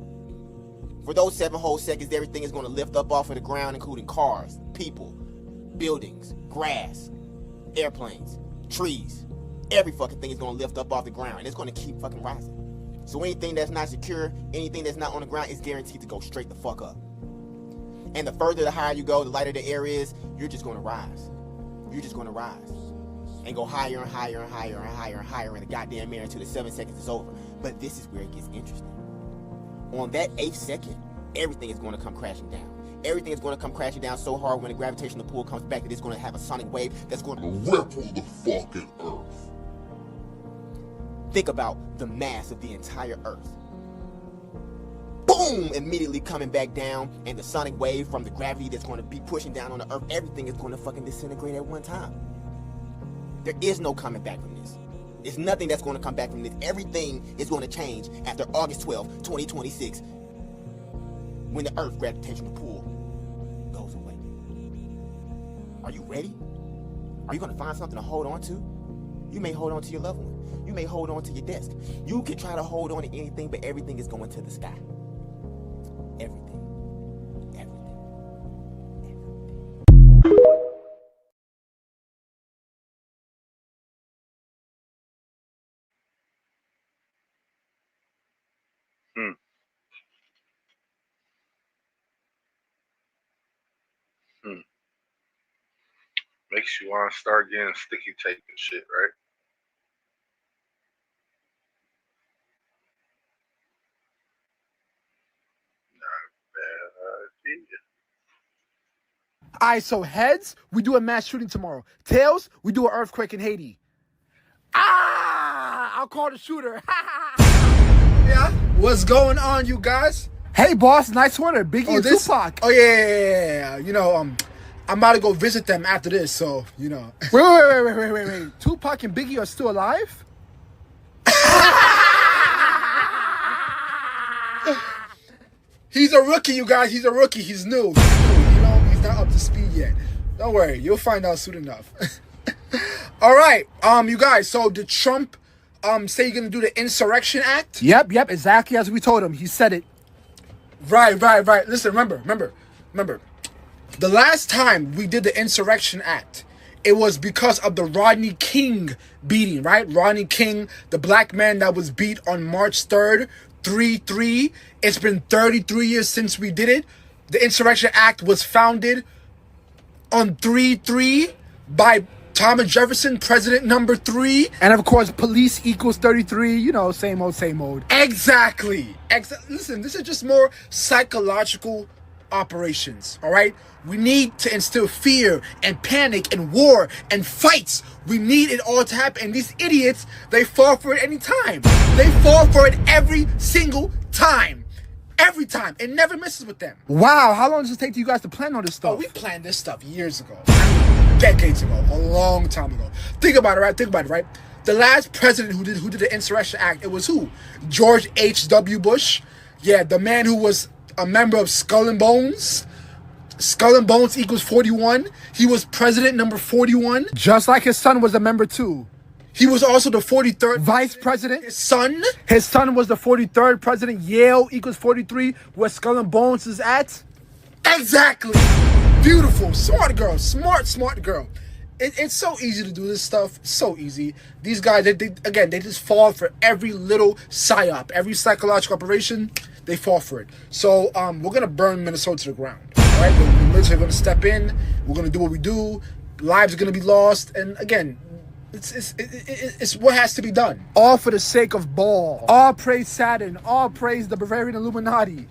For those 7 whole seconds, everything is going to lift up off of the ground, including cars, people, buildings, grass, airplanes, trees. Every fucking thing is going to lift up off the ground, and it's going to keep fucking rising. So anything that's not secure, anything that's not on the ground is guaranteed to go straight the fuck up. And the further, the higher you go, the lighter the air is, you're just going to rise. You're just going to rise. And go higher and higher and higher and higher and higher in the goddamn air until the 7 seconds is over. But this is where it gets interesting. On that 8th second, everything is going to come crashing down. Everything is going to come crashing down so hard when the gravitational pull comes back that it's going to have a sonic wave that's going to ripple the fucking earth. Think about the mass of the entire earth. Boom! Immediately coming back down, and the sonic wave from the gravity that's going to be pushing down on the earth, everything is going to fucking disintegrate at one time. There is no coming back from this. There's nothing that's going to come back from this. Everything is going to change after August 12, 2026, when the Earth's gravitational pull goes away. Are you ready? Are you going to find something to hold on to? You may hold on to your loved one. You may hold on to your desk. You can try to hold on to anything, but everything is going to the sky. Everything.
Makes you want to start getting sticky tape and shit, right?
All right, so heads, we do a mass shooting tomorrow. Tails, we do an earthquake in Haiti. I'll call the shooter.
Yeah, what's going on, you guys?
Hey, boss, nice sweater. Biggie and Tupac.
Oh, yeah. You know, I'm about to go visit them after this, so, you know.
Wait. Tupac and Biggie are still alive?
He's a rookie, you guys. He's a rookie. He's new. You know, he's not up to speed yet. Don't worry. You'll find out soon enough. All right. You guys, so did Trump say you're going to do the Insurrection Act?
Yep. Exactly as we told him. He said it.
Right. Listen, remember. The last time we did the Insurrection Act, it was because of the Rodney King beating, right? Rodney King, the black man that was beat on March 3rd, 3-3. It's been 33 years since we did it. The Insurrection Act was founded on 3-3 by Thomas Jefferson, president number 3.
And of course, police equals 33, you know, same old.
Exactly. Listen, this is just more psychological operations, all right? We need to instill fear and panic and war and fights. We need it all to happen. And these idiots, they fall for it anytime. They fall for it every single time. Every time. It never misses with them.
Wow, how long does it take you guys to plan all this stuff?
Oh, we planned this stuff years ago. Decades ago. A long time ago. Think about it, right? The last president who did the Insurrection Act, it was who? George H.W. Bush. Yeah, the man who was a member of Skull and Bones. Skull and Bones equals 41. He was president number 41.
Just like his son was a member too.
He was also the 43rd
vice president.
His son
was the 43rd president. Yale equals 43, where Skull and Bones is at.
Exactly. Beautiful. Smart girl. Smart girl. It's so easy to do this stuff. So easy. These guys, they just fall for every little psyop, every psychological operation. They fall for it. So we're gonna burn Minnesota to the ground. All right, the military are gonna step in. We're gonna do what we do. Lives are gonna be lost. And again, it's what has to be done.
All for the sake of ball. All praise Saturn. All praise the Bavarian Illuminati.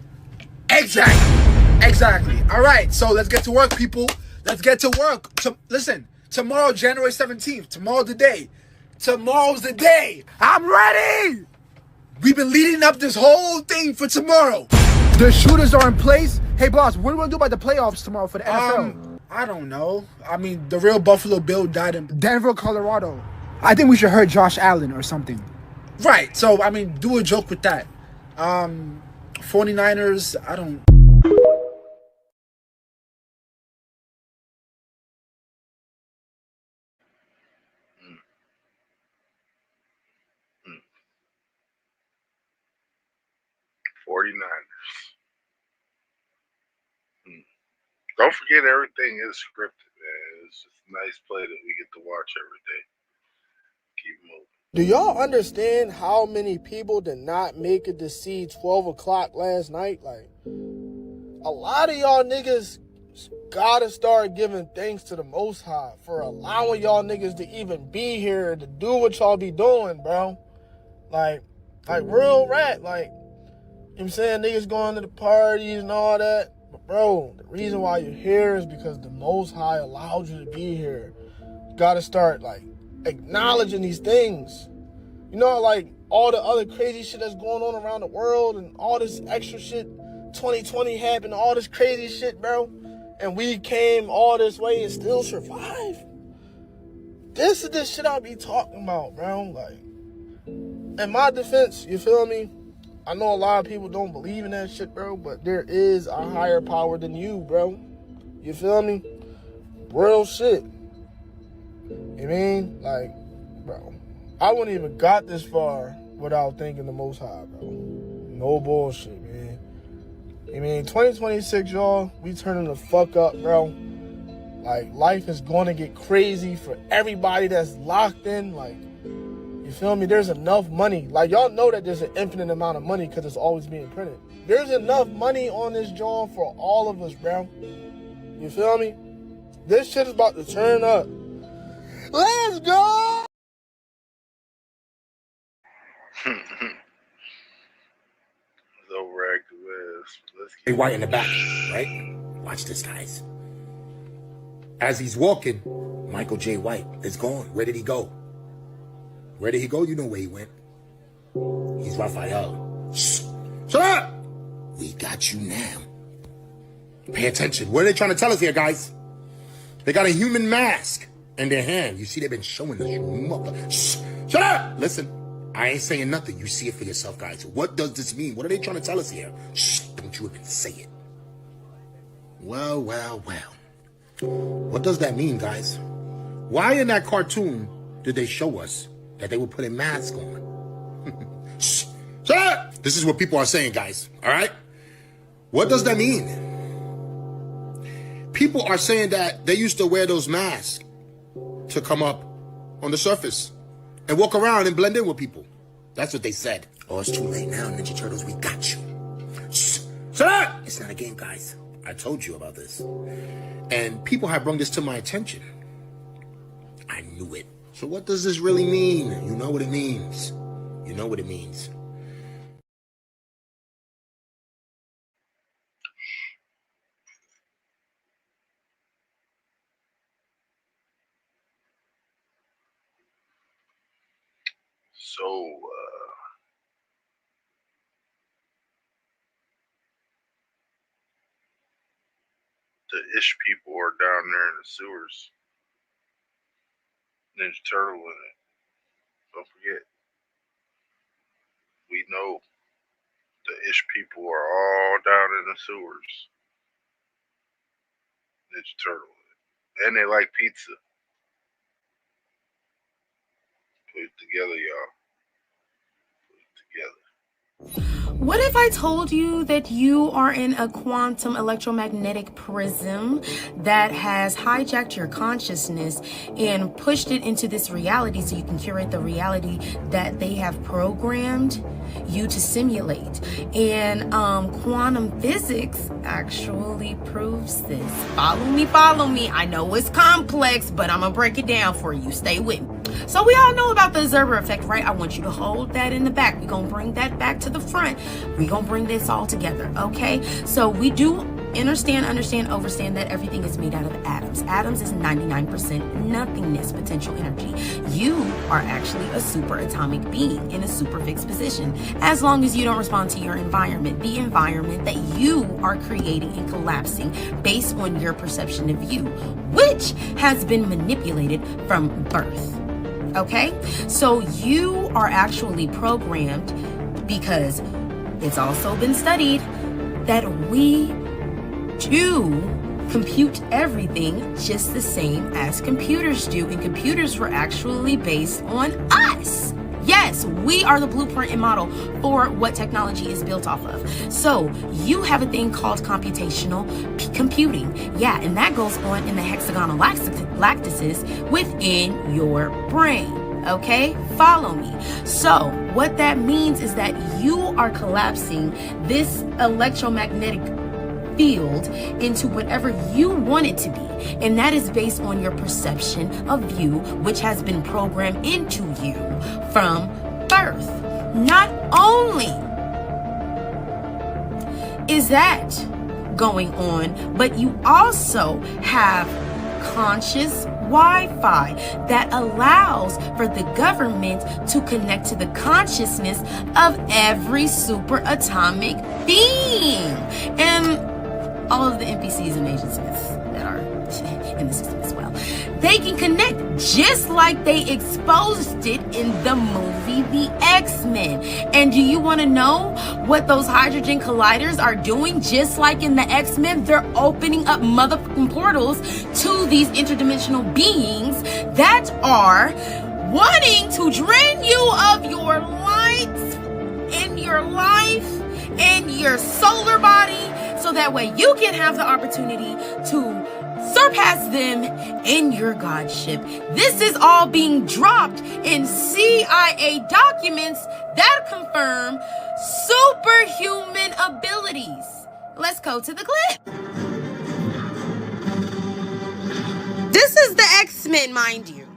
Exactly. All right, so let's get to work, people. Let's get to work. Listen, tomorrow, January 17th. Tomorrow's the day.
I'm ready.
We've been leading up this whole thing for tomorrow.
The shooters are in place. Hey, boss, what are we going to do about the playoffs tomorrow for the NFL?
I don't know. I mean, the real Buffalo Bill died in
Denver, Colorado. I think we should hurt Josh Allen or something.
Right. So, I mean, do a joke with that. 49ers, I don't...
49ers. Don't forget, everything is scripted, man. It's just a nice play that we get to watch every day. Keep moving.
Do y'all understand how many people did not make it to see 12 o'clock last night? Like, a lot of y'all niggas gotta start giving thanks to the Most High for allowing y'all niggas to even be here to do what y'all be doing, bro. Like real rap. Like, you know what I'm saying? Niggas going to the parties and all that. But, bro, the reason why you're here is because the Most High allowed you to be here. You gotta start, like, acknowledging these things. You know, like, all the other crazy shit that's going on around the world and all this extra shit. 2020 happened, all this crazy shit, bro. And we came all this way and still survived. This is the shit I be talking about, bro. Like, in my defense, you feel me? I know a lot of people don't believe in that shit, bro, but there is a higher power than you, bro. You feel me? Real shit. You mean? Like, bro, I wouldn't even got this far without thanking the Most High, bro. No bullshit, man. I mean, 2026, y'all, we turning the fuck up, bro. Like, life is going to get crazy for everybody that's locked in. Like, you feel me? There's enough money. Like, y'all know that there's an infinite amount of money because it's always being printed. There's enough money on this joint for all of us, bro. You feel me? This shit is about to turn up. Let's go!
It's overactive ass. Let's
Jay White in the back, right? Watch this, guys. As he's walking, Michael J. White is gone. Where did he go? Where did he go? You know where he went. He's Raphael. Shh. Shut up! We got you now. Pay attention. What are they trying to tell us here, guys? They got a human mask in their hand. You see, they've been showing us. You mother. Shh. Shut up! Listen, I ain't saying nothing. You see it for yourself, guys. What does this mean? What are they trying to tell us here? Shh. Don't you even say it. Well, well, well. What does that mean, guys? Why in that cartoon did they show us that they were putting masks on? Shh. Shut up! This is what people are saying, guys. All right? What does that mean? People are saying that they used to wear those masks to come up on the surface and walk around and blend in with people. That's what they said. Oh, it's too late now, Ninja Turtles. We got you. Shh. Shut up! It's not a game, guys. I told you about this. And people have brought this to my attention. I knew it. So what does this really mean? You know what it means. You know what it means.
So, the Ish people are down there in the sewers. Ninja Turtle in it. Don't forget. We know the Ish people are all down in the sewers. Ninja Turtle in it. And they like pizza. Put it together, y'all. Put it together.
What if I told you that you are in a quantum electromagnetic prism that has hijacked your consciousness and pushed it into this reality so you can curate the reality that they have programmed you to simulate? And quantum physics actually proves this. Follow me. I know it's complex, but I'm gonna break it down for you. Stay with me. So we all know about the observer effect, right? I want you to hold that in the back. We're gonna bring that back to the front. We're gonna bring this all together, okay? So we do understand that everything is made out of atoms. Atoms is 99% nothingness potential energy. You are actually a super atomic being in a super fixed position, as long as you don't respond to your environment, the environment that you are creating and collapsing based on your perception of you, which has been manipulated from birth. Okay, so you are actually programmed, because it's also been studied that we do compute everything just the same as computers do, and computers were actually based on us. Yes, we are the blueprint and model for what technology is built off of. So you have a thing called computational computing. Yeah, and that goes on in the hexagonal lattices within your brain. Okay, follow me. So what that means is that you are collapsing this electromagnetic field into whatever you want it to be, and that is based on your perception of you, which has been programmed into you from birth. Not only is that going on, but you also have conscious Wi-Fi that allows for the government to connect to the consciousness of every superatomic being and all of the NPCs and agencies that are in the system as well. They can connect just like they exposed it in the movie The X-Men. And do you want to know what those hydrogen colliders are doing? Just like in the X-Men, they're opening up motherfucking portals to these interdimensional beings that are wanting to drain you of your lights in your life and your solar body, so that way you can have the opportunity to surpass them in your godship. This is all being dropped in CIA documents that confirm superhuman abilities. Let's go to the clip. This is the X-Men, mind you,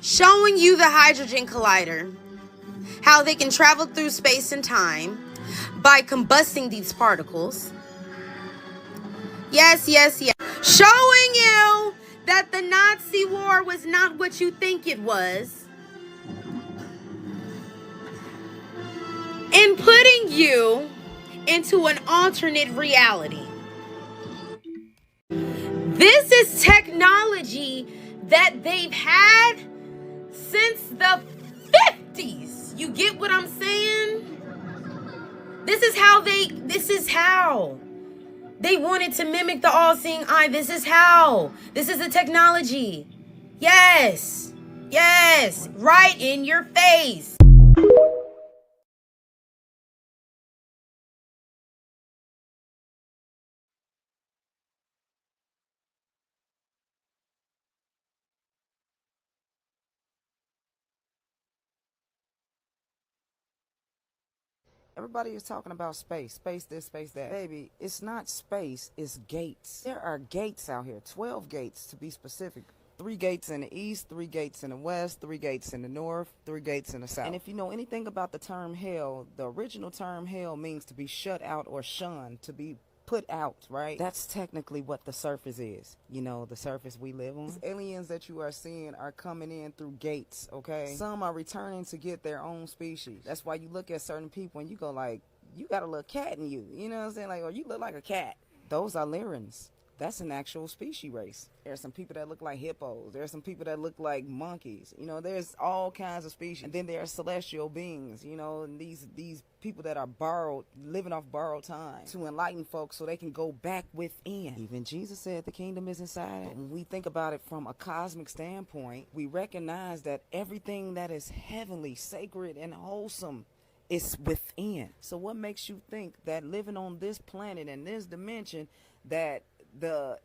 showing you the hydrogen collider, how they can travel through space and time by combusting these particles. Yes. Showing you that the Nazi war was not what you think it was. And putting you into an alternate reality. This is technology that they've had since the 50s. You get what I'm saying? This is how they wanted to mimic the all-seeing eye. This is how. This is the technology. Yes, right in your face.
Everybody is talking about space. Space this, space that. Baby, it's not space, it's gates. There are gates out here, 12 gates to be specific. 3 gates in the east, 3 gates in the west, 3 gates in the north, 3 gates in the south. And if you know anything about the term hell, the original term hell means to be shut out or shunned, to be put out, right? That's technically what the surface is. You know, the surface we live on. These aliens that you are seeing are coming in through gates, okay? Some are returning to get their own species. That's why you look at certain people and you go like, you got a little cat in you. You know what I'm saying? Like, or you look like a cat. Those are Lyrans. That's an actual species race. There's some people that look like hippos. There's some people that look like monkeys. You know, there's all kinds of species. And then there are celestial beings, you know, and these people that are living off borrowed time to enlighten folks so they can go back within. Even Jesus said the kingdom is inside. But when we think about it from a cosmic standpoint, we recognize that everything that is heavenly, sacred, and wholesome is within. So what makes you think that living on this planet and this dimension that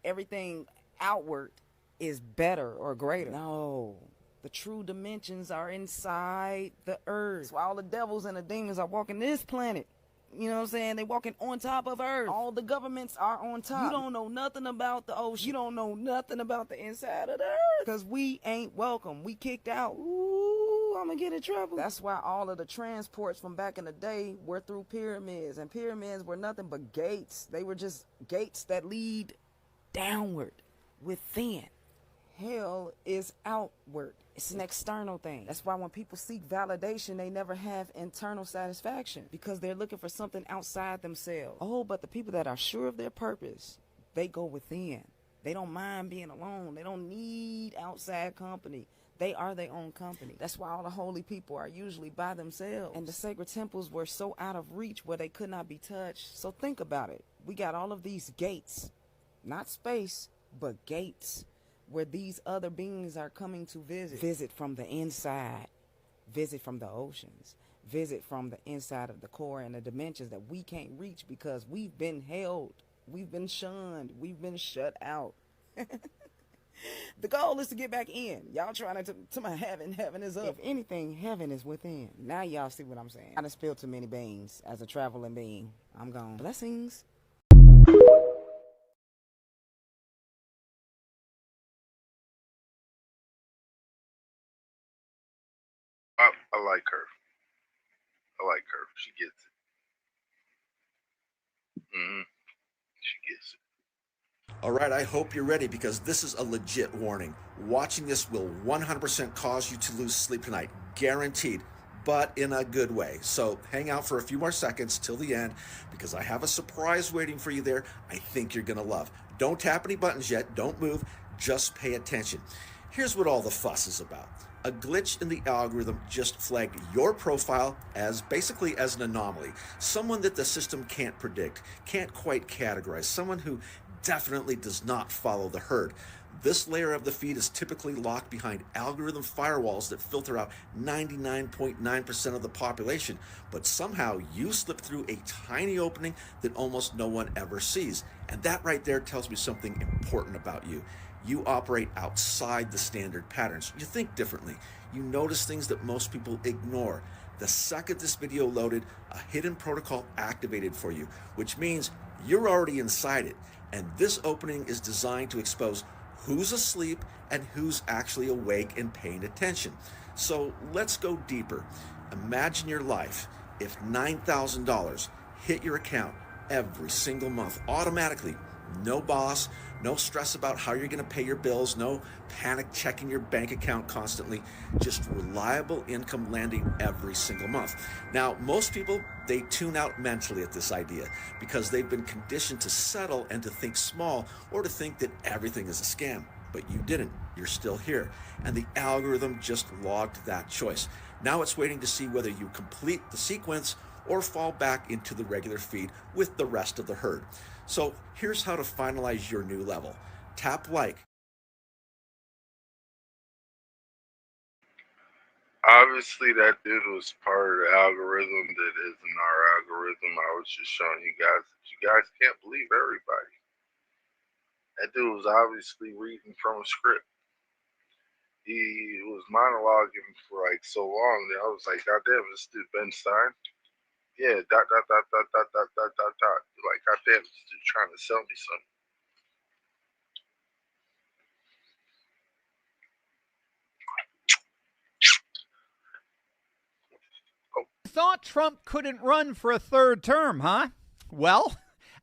everything outward is better or greater? No, the true dimensions are inside the earth. That's why all the devils and the demons are walking this planet. You know what I'm saying? They walking on top of earth. All the governments are on top. You don't know nothing about the ocean. You don't know nothing about the inside of the earth, because we ain't welcome. We kicked out. Ooh, I'm gonna get in trouble. That's why all of the transports from back in the day were through pyramids, and pyramids were nothing but gates. They were just gates that lead downward, within. Hell is outward. It's an external thing. That's why when people seek validation, they never have internal satisfaction, because they're looking for something outside themselves. Oh, but the people that are sure of their purpose, they go within. They don't mind being alone. They don't need outside company. They are their own company. That's why all the holy people are usually by themselves. And the sacred temples were so out of reach where they could not be touched. So think about it. We got all of these gates. Not space, but gates. where these other beings are coming to visit. Visit from the inside. Visit from the oceans. Visit from the inside of the core and the dimensions that we can't reach because we've been held. We've been shunned. We've been shut out. The goal is to get back in. Y'all trying to my heaven. Heaven is up. If anything, heaven is within. Now y'all see what I'm saying. I done spilled too many beans as a traveling being. I'm gone. Blessings.
I like her. I like her. She gets it. She gets it.
All right, I hope you're ready because this is a legit warning. Watching this will 100% cause you to lose sleep tonight, guaranteed, but in a good way. So hang out for a few more seconds till the end because I have a surprise waiting for you there I think you're gonna love. Don't tap any buttons yet, don't move, just pay attention. Here's what all the fuss is about. A glitch in the algorithm just flagged your profile as basically as an anomaly, someone that the system can't predict, can't quite categorize, someone who definitely does not follow the herd. This layer of the feed is typically locked behind algorithm firewalls that filter out 99.9% of the population, but somehow you slip through a tiny opening that almost no one ever sees. And that right there tells me something important about you. You operate outside the standard patterns. You think differently. You notice things that most people ignore. The second this video loaded, a hidden protocol activated for you, which means you're already inside it. And this opening is designed to expose who's asleep and who's actually awake and paying attention. So let's go deeper. Imagine your life if $9,000 hit your account every single month automatically. No boss, no stress about how you're going to pay your bills, no panic checking your bank account constantly, just reliable income landing every single month. Now, most people, they tune out mentally at this idea because they've been conditioned to settle and to think small or to think that everything is a scam. But you didn't. You're still here. And the algorithm just logged that choice. Now it's waiting to see whether you complete the sequence or fall back into the regular feed with the rest of the herd. So here's how to finalize your new level. Tap like.
Obviously, that dude was part of the algorithm that isn't our algorithm. I was just showing you guys that you guys can't believe everybody. That dude was obviously reading from a script. He was monologuing for like so long that I was like, God damn, this dude Ben Stein. Yeah, dot. Like, God damn, this dude trying to sell me something.
Thought Trump couldn't run for a third term, huh? Well,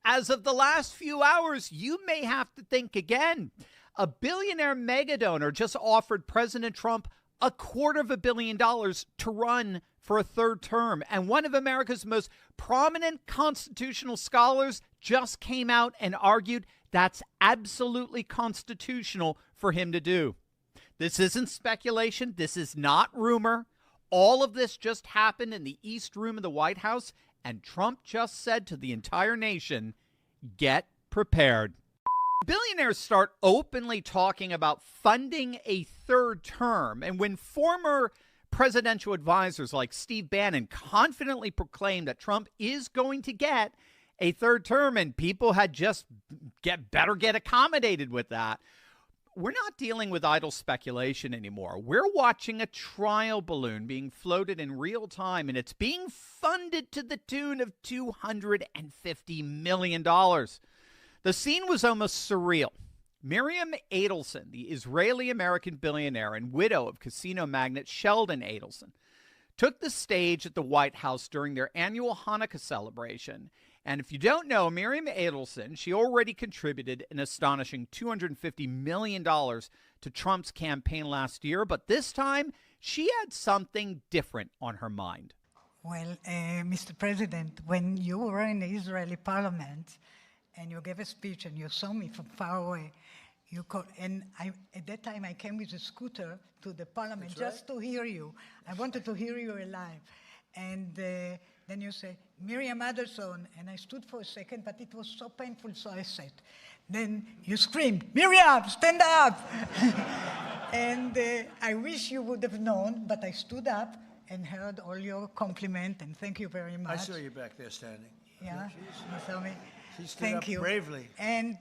as of the last few hours, you may have to think again. A billionaire megadonor just offered President Trump $250 million to run for a third term. And one of America's most prominent constitutional scholars just came out and argued that's absolutely constitutional for him to do. This isn't speculation. This is not rumor. All of this just happened in the East Room of the White House, and Trump just said to the entire nation, get prepared. Billionaires start openly talking about funding a third term, and when former presidential advisors like Steve Bannon confidently proclaimed that Trump is going to get a third term, and people had just better get accommodated with that, we're not dealing with idle speculation anymore. We're watching a trial balloon being floated in real time, and it's being funded to the tune of $250 million. The scene was almost surreal. Miriam Adelson, the Israeli-American billionaire and widow of casino magnate Sheldon Adelson, took the stage at the White House during their annual Hanukkah celebration. And if you don't know, Miriam Adelson, she already contributed an astonishing $250 million to Trump's campaign last year. But this time, she had something different on her mind.
Well, Mr. President, when you were in the Israeli parliament and you gave a speech and you saw me from far away, at that time I came with a scooter to the parliament just to hear you. I wanted to hear you alive. And then you say, Miriam Adelson, and I stood for a second, but it was so painful, so I said, Then you screamed, Miriam, stand up. And I wish you would have known, but I stood up and heard all your compliment, and thank you very much.
I saw you back there standing.
Yeah, you saw me.
She stood
Thank
up
you.
bravely.
And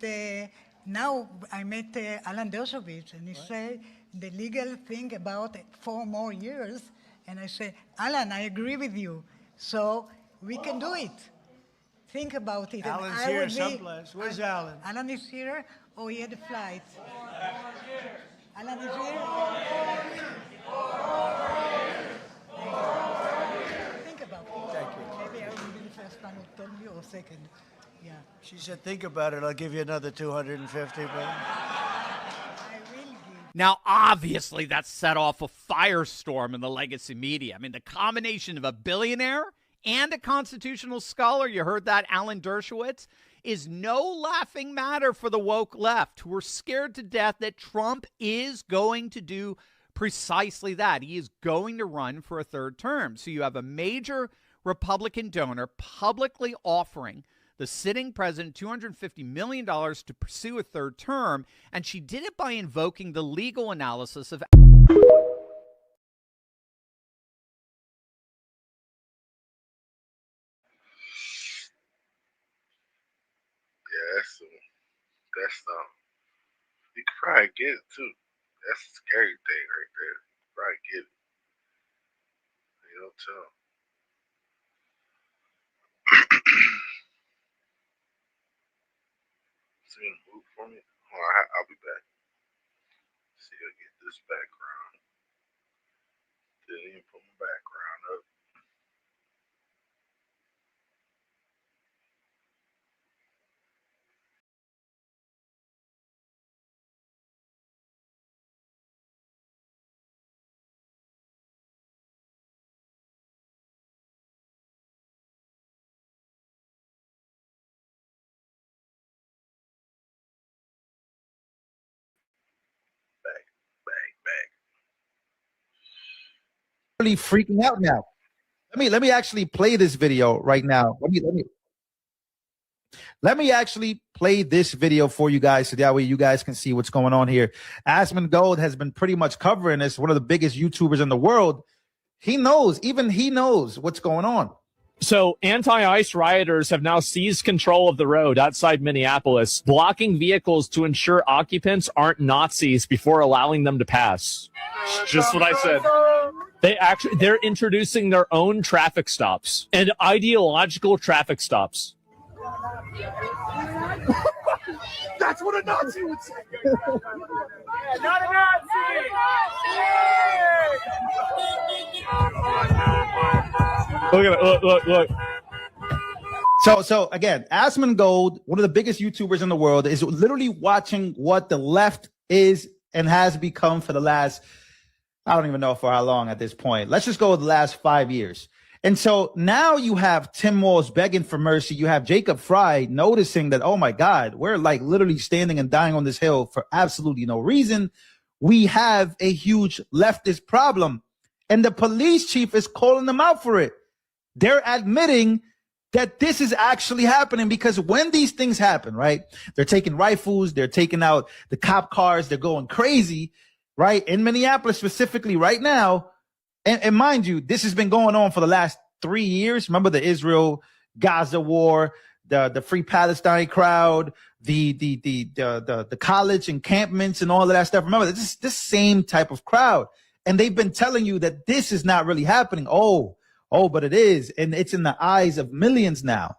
now I met Alan Dershowitz, and he said the legal thing about 4 more years, and I said, Alan, I agree with you, so we can do it. Think about it.
Alan's here someplace. Where's Alan?
Alan is here, or he had a flight? Alan is here? Think about it.
Thank you.
Maybe I will be the first one who told you, or second. Yeah.
She said, think about it. I'll give you another 250. But...
Now, obviously, that set off a firestorm in the legacy media. I mean, the combination of a billionaire and a constitutional scholar, you heard that, Alan Dershowitz, is no laughing matter for the woke left, who are scared to death that Trump is going to do precisely that. He is going to run for a 3rd term. So you have a major Republican donor publicly offering the sitting president $250 million to pursue a 3rd term, and she did it by invoking the legal analysis of
you could probably get it too. That's a scary thing right there. You could probably get it. You don't tell. See you in the move for me? Hold on, I'll be back. See, I'll get this background. Didn't even put my background up.
Really freaking out now. Let me actually play this video right now. Let me actually play this video for you guys so that way you guys can see what's going on here. Asmund Gold has been pretty much covering this, one of the biggest YouTubers in the world. Even he knows what's going on.
So anti-ICE rioters have now seized control of the road outside Minneapolis, blocking vehicles to ensure occupants aren't Nazis before allowing them to pass. Just what I said. They're introducing their own traffic stops and ideological traffic stops.
That's what a Nazi would say. Not a Nazi!
Look at it. Look.
So again, Asmund Gold, one of the biggest YouTubers in the world, is literally watching what the left is and has become for the last, I don't even know for how long at this point. Let's just go with the last 5 years. And so now you have Tim Walz begging for mercy. You have Jacob Fry noticing that, oh my God, we're like literally standing and dying on this hill for absolutely no reason. We have a huge leftist problem. And the police chief is calling them out for it. They're admitting that this is actually happening, because when these things happen, right, they're taking rifles, they're taking out the cop cars, they're going crazy, right? In Minneapolis specifically right now. And mind you, this has been going on for the last 3 years. Remember the Israel-Gaza war, the Free Palestine crowd, the college encampments and all of that stuff. Remember, this same type of crowd. And they've been telling you that this is not really happening. Oh, but it is. And it's in the eyes of millions now.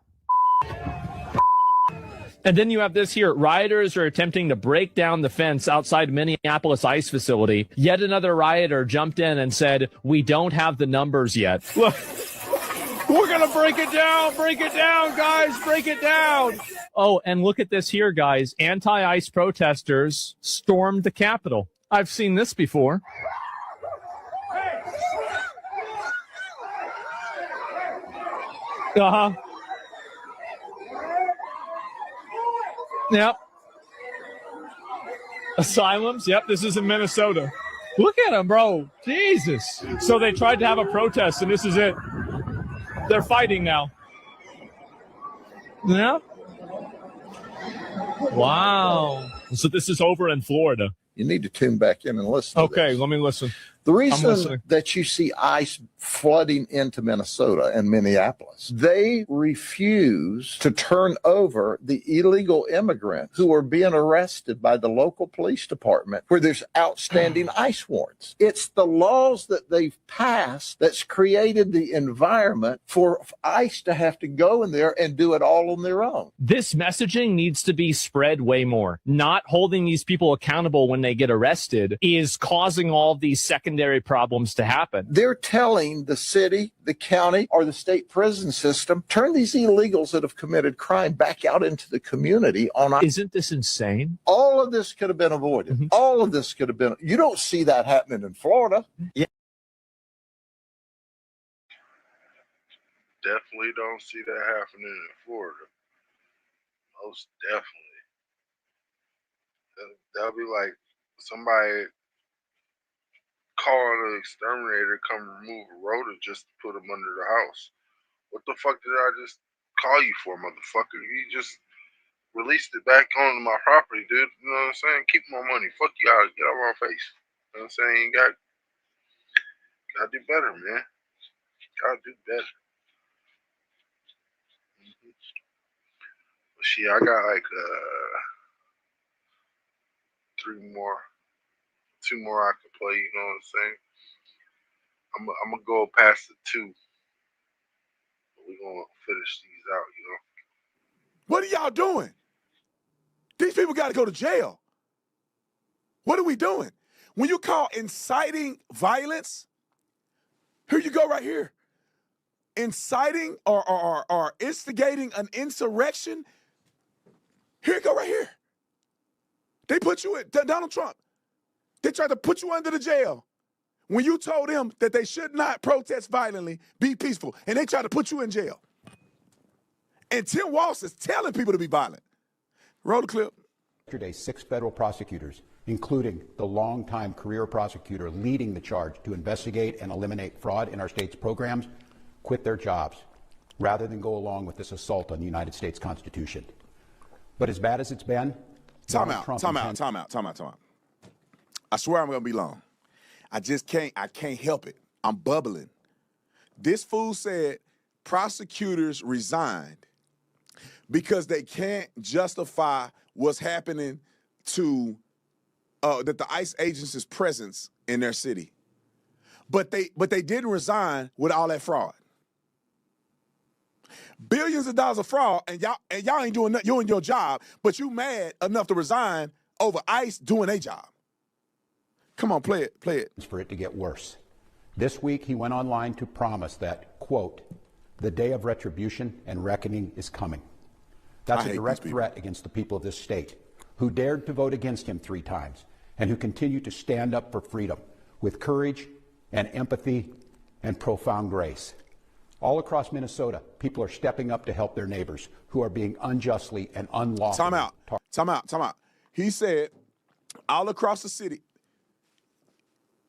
And then you have this here. Rioters are attempting to break down the fence outside Minneapolis ICE facility. Yet another rioter jumped in and said, "We don't have the numbers yet."
Look, we're going to break it down, guys, break it down.
Oh, and look at this here, guys. Anti-ICE protesters stormed the Capitol. I've seen this before. Uh-huh. Yep. Asylums. Yep. This is in Minnesota. Look at them, bro. Jesus. So they tried to have a protest, and this is it. They're fighting now. Yeah. Wow. So this is over in Florida.
You need to tune back in and listen.
Okay, let me listen.
The
I'm
reason
listening.
that you see ICE flooding into Minnesota and Minneapolis, they refuse to turn over the illegal immigrants who are being arrested by the local police department where there's outstanding ICE warrants. It's the laws that they've passed that's created the environment for ICE to have to go in there and do it all on their own.
This messaging needs to be spread way more. Not holding these people accountable when they get arrested is causing all these secondary problems to happen.
They're telling the city, the county, or the state prison system, turn these illegals that have committed crime back out into the community.
Isn't this insane?
All of this could have been avoided. All of this could have been. You don't see that happening in Florida. Yeah.
Definitely don't see that happening in Florida. Most definitely. That'll be like somebody calling an exterminator come remove a rotor just to put them under the house. What the fuck did I just call you for, motherfucker? You just released it back onto my property, dude. You know what I'm saying? Keep my money. Fuck you out. Get out of my face. You know what I'm saying? You gotta do better, man. Gotta do better. But shit, I got like 2 more I can play, you know what I'm saying? I'm gonna go past the 2. We're gonna finish these out, you know.
What are y'all doing? These people got to go to jail. What are we doing? When you call inciting violence, here you go right here. Inciting or instigating an insurrection, here you go right here. They put you in, Donald Trump, they tried to put you under the jail when you told them that they should not protest violently, be peaceful, and they tried to put you in jail. And Tim Walz is telling people to be violent. Roll the clip.
Yesterday, 6 federal prosecutors, including the longtime career prosecutor leading the charge to investigate and eliminate fraud in our state's programs, quit their jobs rather than go along with this assault on the United States Constitution. But as bad as it's been,
Time out. I swear I'm gonna be long. I can't help it. I'm bubbling. This fool said prosecutors resigned because they can't justify what's happening to that the ICE agents' presence in their city. But they didn't resign with all that fraud. Billions of dollars of fraud, and y'all ain't doing nothing. You're in your job, but you mad enough to resign over ICE doing their job. Come on, play it.
For it to get worse. This week, he went online to promise that, quote, the day of retribution and reckoning is coming. That's a direct threat against the people of this state, who dared to vote against him 3 times, and who continue to stand up for freedom with courage and empathy and profound grace. All across Minnesota, people are stepping up to help their neighbors who are being unjustly and unlawfully.
Time out. He said, all across the city,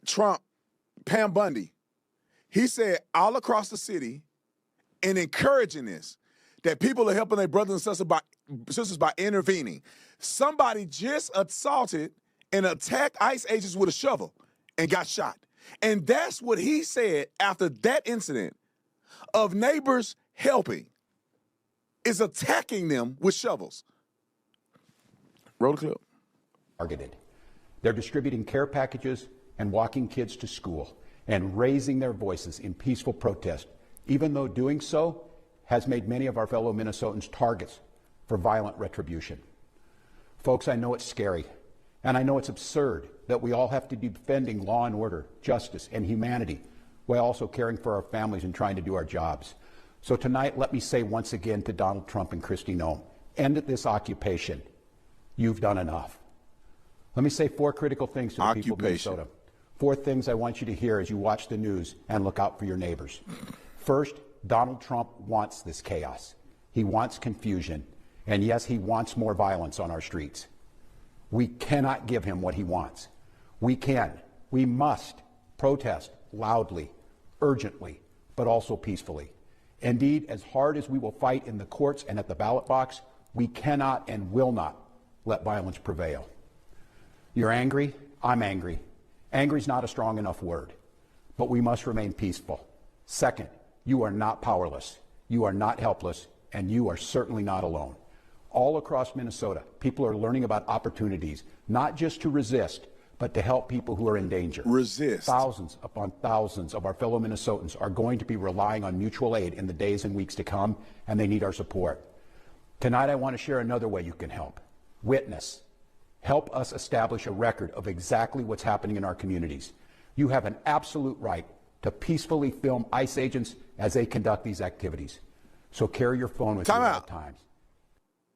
Trump, Pam Bundy, he said all across the city and encouraging this, that people are helping their brothers and sisters by intervening. Somebody just assaulted and attacked ICE agents with a shovel and got shot. And that's what he said after that incident of neighbors helping, is attacking them with shovels. Roll the clip.
Targeted. They're distributing care packages and walking kids to school and raising their voices in peaceful protest, even though doing so has made many of our fellow Minnesotans targets for violent retribution. Folks, I know it's scary, and I know it's absurd that we all have to be defending law and order, justice, and humanity while also caring for our families and trying to do our jobs. So tonight, let me say once again to Donald Trump and Kristi Noem, end this occupation. You've done enough. Let me say 4 critical things to the people of Minnesota. 4 things I want you to hear as you watch the news and look out for your neighbors. First, Donald Trump wants this chaos. He wants confusion. And yes, he wants more violence on our streets. We cannot give him what he wants. We must protest loudly, urgently, but also peacefully. Indeed, as hard as we will fight in the courts and at the ballot box, we cannot and will not let violence prevail. You're angry, I'm angry. Angry is not a strong enough word, but we must remain peaceful. Second, you are not powerless, you are not helpless, and you are certainly not alone. All across Minnesota, people are learning about opportunities, not just to resist, but to help people who are in danger.
Resist.
Thousands upon thousands of our fellow Minnesotans are going to be relying on mutual aid in the days and weeks to come, and they need our support. Tonight, I want to share another way you can help. Witness. Help us establish a record of exactly what's happening in our communities. You have an absolute right to peacefully film ICE agents as they conduct these activities. So carry your phone with you at all times.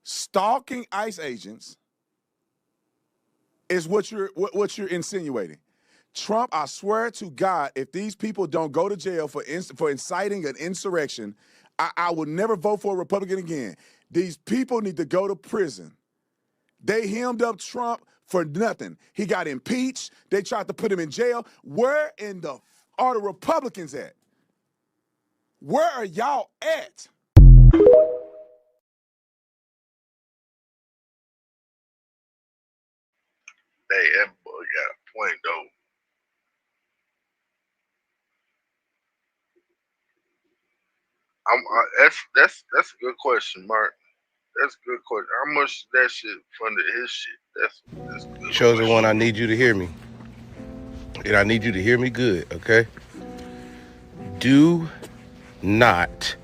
Stalking ICE agents is what you're insinuating. Trump, I swear to God, if these people don't go to jail for inciting an insurrection, I will never vote for a Republican again. These people need to go to prison. They hemmed up Trump for nothing. He got impeached. They tried to put him in jail. Where in the are the Republicans at? Where are y'all at?
Hey, that boy got a point though. That's a good question, Mark. That's a good question. How much that shit funded his shit? That's good.
Chosen one, I need you to hear me. And I need you to hear me good, okay? Do not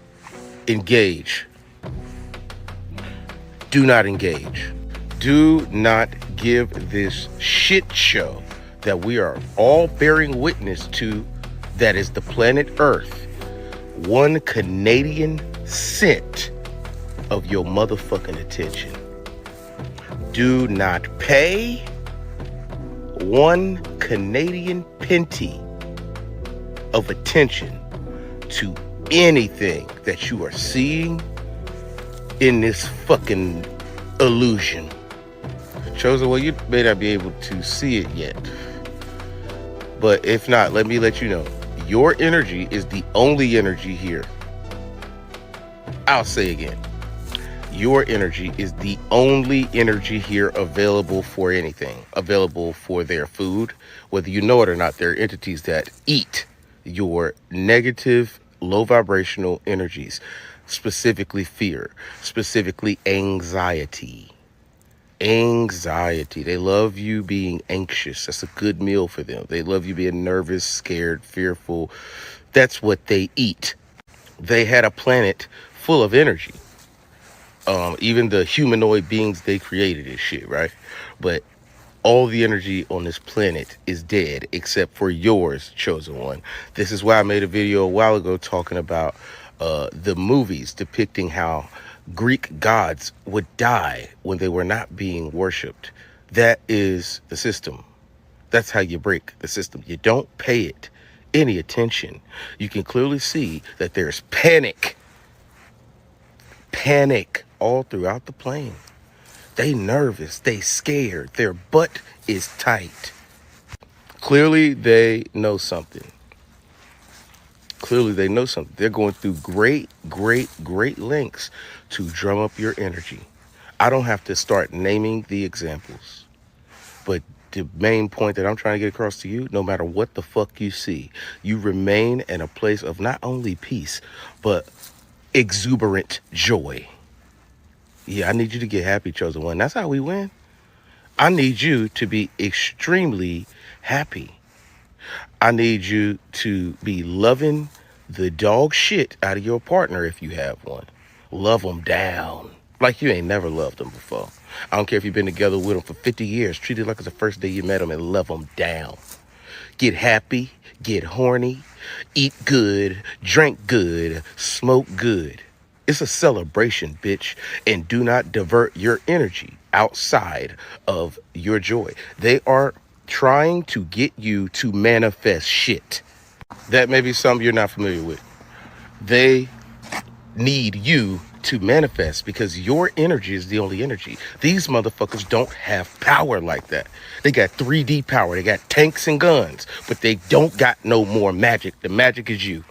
engage. Do not engage. Do not give this shit show that we are all bearing witness to, that is the planet Earth, 1 Canadian cent of your motherfucking attention. Do not pay 1 Canadian penny of attention to anything that you are seeing in this fucking illusion. Chosen, well, you may not be able to see it yet, but if not, let me let you know, your energy is the only energy here. I'll say again, your energy is the only energy here available for anything, available for their food. Whether you know it or not, there are entities that eat your negative, low vibrational energies, specifically fear, specifically anxiety. Anxiety. They love you being anxious. That's a good meal for them. They love you being nervous, scared, fearful. That's what they eat. They had a planet full of energy. Even the humanoid beings they created is shit, right? But all the energy on this planet is dead except for yours, chosen one. This is why I made a video a while ago talking about the movies depicting how Greek gods would die when they were not being worshipped. That is the system. That's how you break the system. You don't pay it any attention. You can clearly see that there's panic all throughout the plane. They nervous, they scared, their butt is tight. Clearly they know something. Clearly they know something. They're going through great lengths to drum up your energy. I don't have to start naming the examples, but the main point that I'm trying to get across to you, no matter what the fuck you see, you remain in a place of not only peace, but exuberant joy. Yeah, I need you to get happy, chosen one. That's how we win. I need you to be extremely happy. I need you to be loving the dog shit out of your partner if you have one. Love them down like you ain't never loved them before. I don't care if you've been together with them for 50 years. Treat it like it's the first day you met them and love them down. Get happy, get horny, eat good, drink good, smoke good. It's a celebration, bitch, and do not divert your energy outside of your joy. They are trying to get you to manifest shit. That may be something you're not familiar with. They need you to manifest because your energy is the only energy. These motherfuckers don't have power like that. They got 3D power. They got tanks and guns, but they don't got no more magic. The magic is you.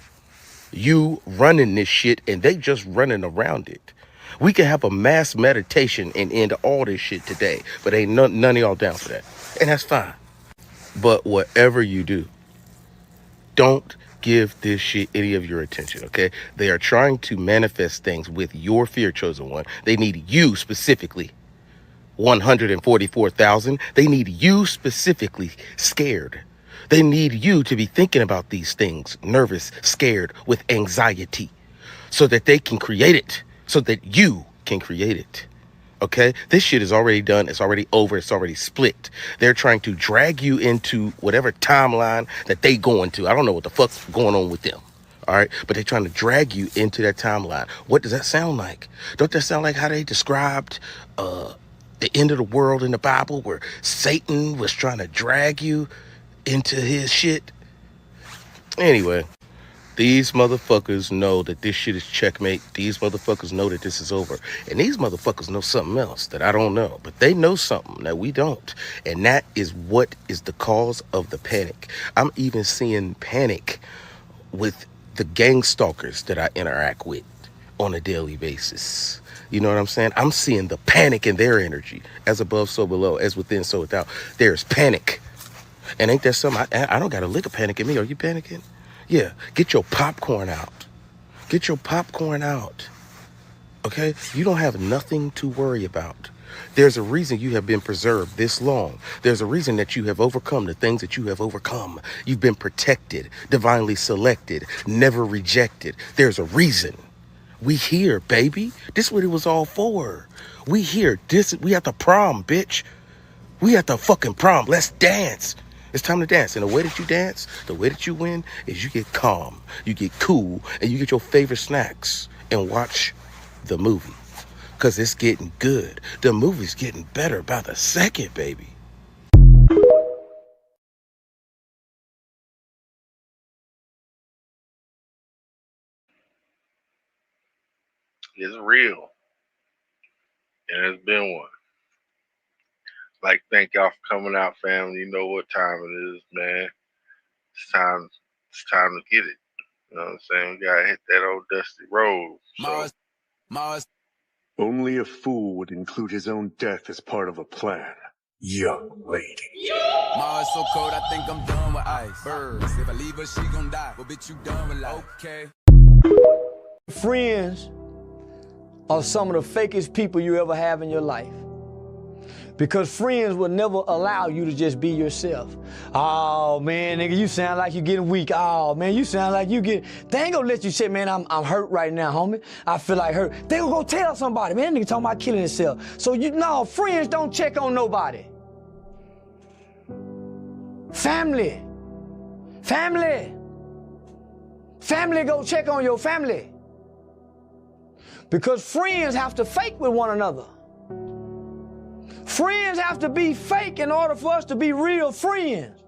You running this shit and they just running around it. We can have a mass meditation and end all this shit today, but ain't none of y'all down for that. And that's fine. But whatever you do, don't give this shit any of your attention, okay? They are trying to manifest things with your fear, chosen one. They need you specifically. 144,000. They need you specifically scared. They need you to be thinking about these things, nervous, scared, with anxiety, so that they can create it, so that you can create it. Okay? This shit is already done. It's already over. It's already split. They're trying to drag you into whatever timeline that they going to. I don't know what the fuck's going on with them. All right? But they're trying to drag you into that timeline. What does that sound like? Don't that sound like how they described the end of the world in the Bible, where Satan was trying to drag you into his shit? Anyway, these motherfuckers know that this shit is checkmate. These motherfuckers know that this is over. And these motherfuckers know something else that I don't know. But they know something that we don't. And that is what is the cause of the panic. I'm even seeing panic with the gang stalkers that I interact with on a daily basis. You know what I'm saying? I'm seeing the panic in their energy. As above, so below. As within, so without. There's panic. And ain't that something? I don't got a lick of panic in me. Are you panicking? Yeah. Get your popcorn out. Get your popcorn out. Okay? You don't have nothing to worry about. There's a reason you have been preserved this long. There's a reason that you have overcome the things that you have overcome. You've been protected, divinely selected, never rejected. There's a reason. We here, baby. This is what it was all for. We here. We at the prom, bitch. We at the fucking prom. Let's dance. It's time to dance. And the way that you dance, the way that you win, is you get calm, you get cool, and you get your favorite snacks and watch the movie. Because it's getting good. The movie's getting better by the second, baby.
It's real. And it's been one. Like, thank y'all for coming out, family. You know what time it is, man. It's time to get it. You know what I'm saying? We gotta hit that old dusty road. So.
Only a fool would include his own death as part of a plan. Young lady.
Mars so cold, I think I'm done with ice. Birds, if I leave her, she gon' die. Well, bitch, you done with life. Okay.
Friends are some of the fakest people you ever have in your life. Because friends will never allow you to just be yourself. Oh, man, nigga, you sound like you're getting weak. Oh, man, you sound like you get... They ain't gonna let you say, man, I'm hurt right now, homie. I feel like hurt. They gonna go tell somebody, man, that nigga talking about killing himself. So, friends don't check on nobody. Family. Family go check on your family. Because friends have to fake with one another. Friends have to be fake in order for us to be real friends.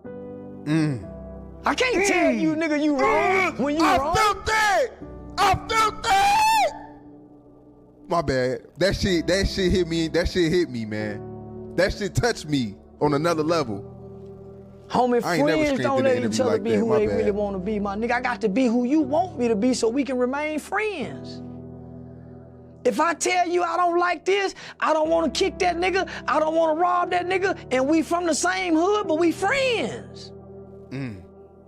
I can't tell you, nigga, you wrong when you wrong.
I felt that! My bad. That shit hit me. That shit hit me, man. That shit touched me on another level.
Homie, friends don't let each other be who they really want to be, my nigga. I got to be who you want me to be so we can remain friends. If I tell you I don't like this, I don't want to kick that nigga, I don't want to rob that nigga, and we from the same hood, but we friends.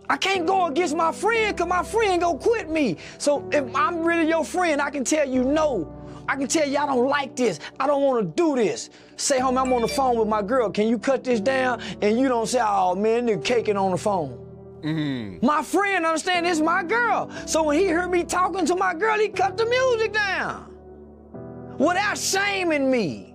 I can't go against my friend because my friend gonna quit me. So if I'm really your friend, I can tell you no. I can tell you I don't like this, I don't want to do this. Say, homie, I'm on the phone with my girl, can you cut this down? And you don't say, oh man, nigga caking on the phone. My friend understand this is my girl. So when he heard me talking to my girl, he cut the music down. Without shaming me.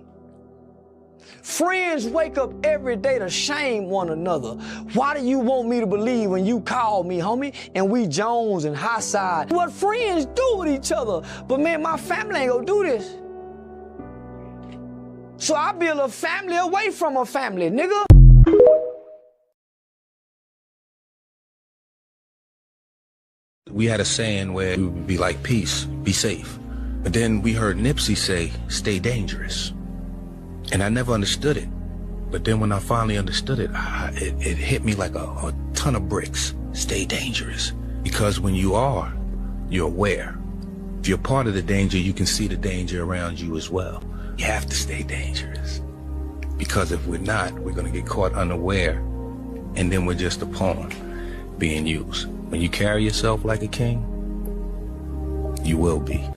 Friends wake up every day to shame one another. Why do you want me to believe when you call me, homie, and we Jones and high side? What friends do with each other. But man, my family ain't gonna do this. So I build a family away from a family, nigga.
We had a saying where we would be like, peace, be safe. But then we heard Nipsey say, stay dangerous. And I never understood it. But then when I finally understood it, it hit me like a ton of bricks. Stay dangerous. Because when you are, you're aware. If If you're part of the danger, you can see the danger around you as well. You have to stay dangerous. Because if we're not, we're going to get caught unaware, and then we're just a pawn being used. When you carry yourself like a king, you will be.